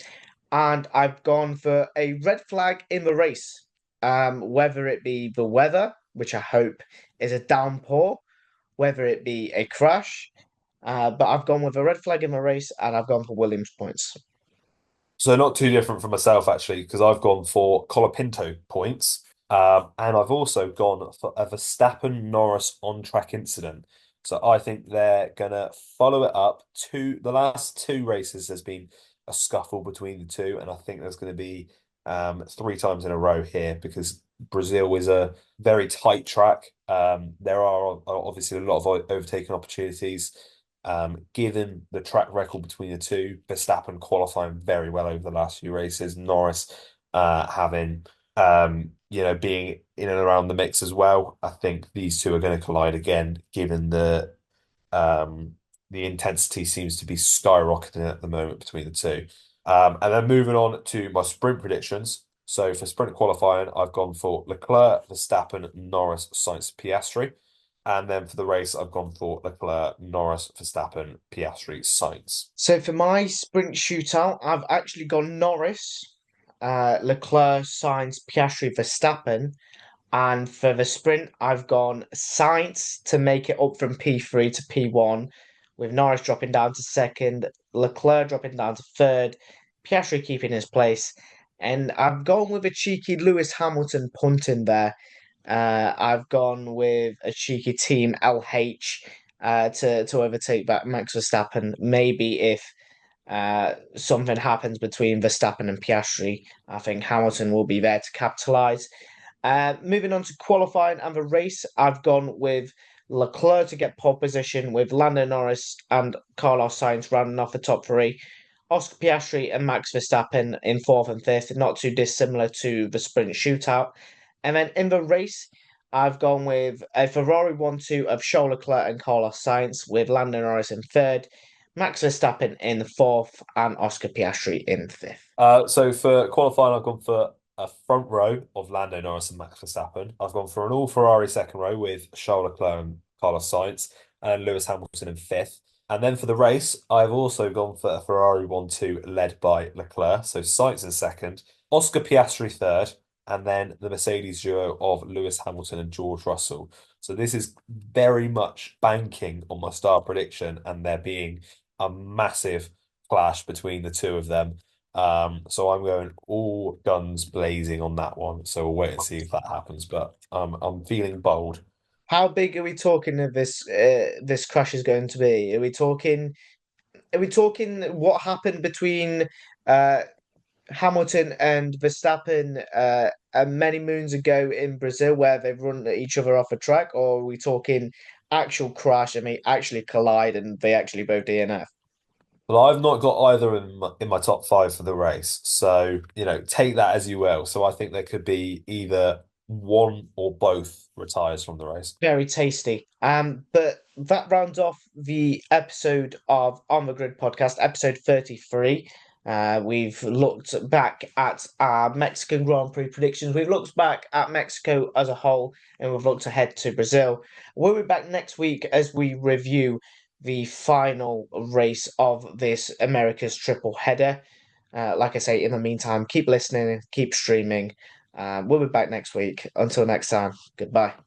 and I've gone for a red flag in the race. Whether it be the weather, which I hope is a downpour, whether it be a crash, but I've gone with a red flag in the race, and I've gone for Williams points. So not too different from myself actually, because I've gone for Colapinto points, and I've also gone for a Verstappen Norris on track incident. So I think they're gonna follow it up. The last two races has been a scuffle between the two, and I think there's going to be 3 times in a row here because Brazil is a very tight track. There are obviously a lot of overtaking opportunities. Given the track record between the two, Verstappen qualifying very well over the last few races, Norris having being in and around the mix as well. I think these two are going to collide again, given the intensity seems to be skyrocketing at the moment between the two. And then moving on to my sprint predictions. So for sprint qualifying, I've gone for Leclerc, Verstappen, Norris, Sainz, Piastri. And then for the race, I've gone for Leclerc, Norris, Verstappen, Piastri, Sainz. So for my sprint shootout, I've actually gone Norris, Leclerc, Sainz, Piastri, Verstappen. And for the sprint, I've gone Sainz to make it up from P3 to P1, with Norris dropping down to second, Leclerc dropping down to third, Piastri keeping his place. And I've gone with a cheeky Lewis Hamilton punt in there. I've gone with a cheeky team LH to overtake that Max Verstappen. Maybe if something happens between Verstappen and Piastri, I think Hamilton will be there to capitalise. Moving on to qualifying and the race, I've gone with Leclerc to get pole position with Lando Norris and Carlos Sainz rounding off the top three. Oscar Piastri and Max Verstappen in fourth and fifth, not too dissimilar to the sprint shootout. And then in the race, I've gone with a Ferrari 1-2 of Charles Leclerc and Carlos Sainz with Lando Norris in third, Max Verstappen in fourth, and Oscar Piastri in fifth. So for qualifying, I've gone for a front row of Lando Norris and Max Verstappen. I've gone for an all Ferrari second row with Charles Leclerc and Carlos Sainz and Lewis Hamilton in fifth. And then for the race, I've also gone for a Ferrari 1-2 led by Leclerc. So Sainz in second, Oscar Piastri third, and then the Mercedes duo of Lewis Hamilton and George Russell. So this is very much banking on my star prediction and there being a massive clash between the two of them. So I'm going all guns blazing on that one. So we'll wait and see if that happens. But I'm feeling bold. How big are we talking that this crash is going to be? Are we talking what happened between uh Hamilton and Verstappen many moons ago in Brazil where they've run each other off a track, or are we talking actual crash and they actually collide and they actually both DNF? But I've not got either in my top five for the race. So, take that as you will. So I think there could be either one or both retires from the race. Very tasty. But that rounds off the episode of On the Grid podcast, episode 33. We've looked back at our Mexican Grand Prix predictions. We've looked back at Mexico as a whole, and we've looked ahead to Brazil. We'll be back next week as we review the final race of this America's triple header. Like I say, in the meantime, keep listening, keep streaming. We'll be back next week. Until next time, goodbye.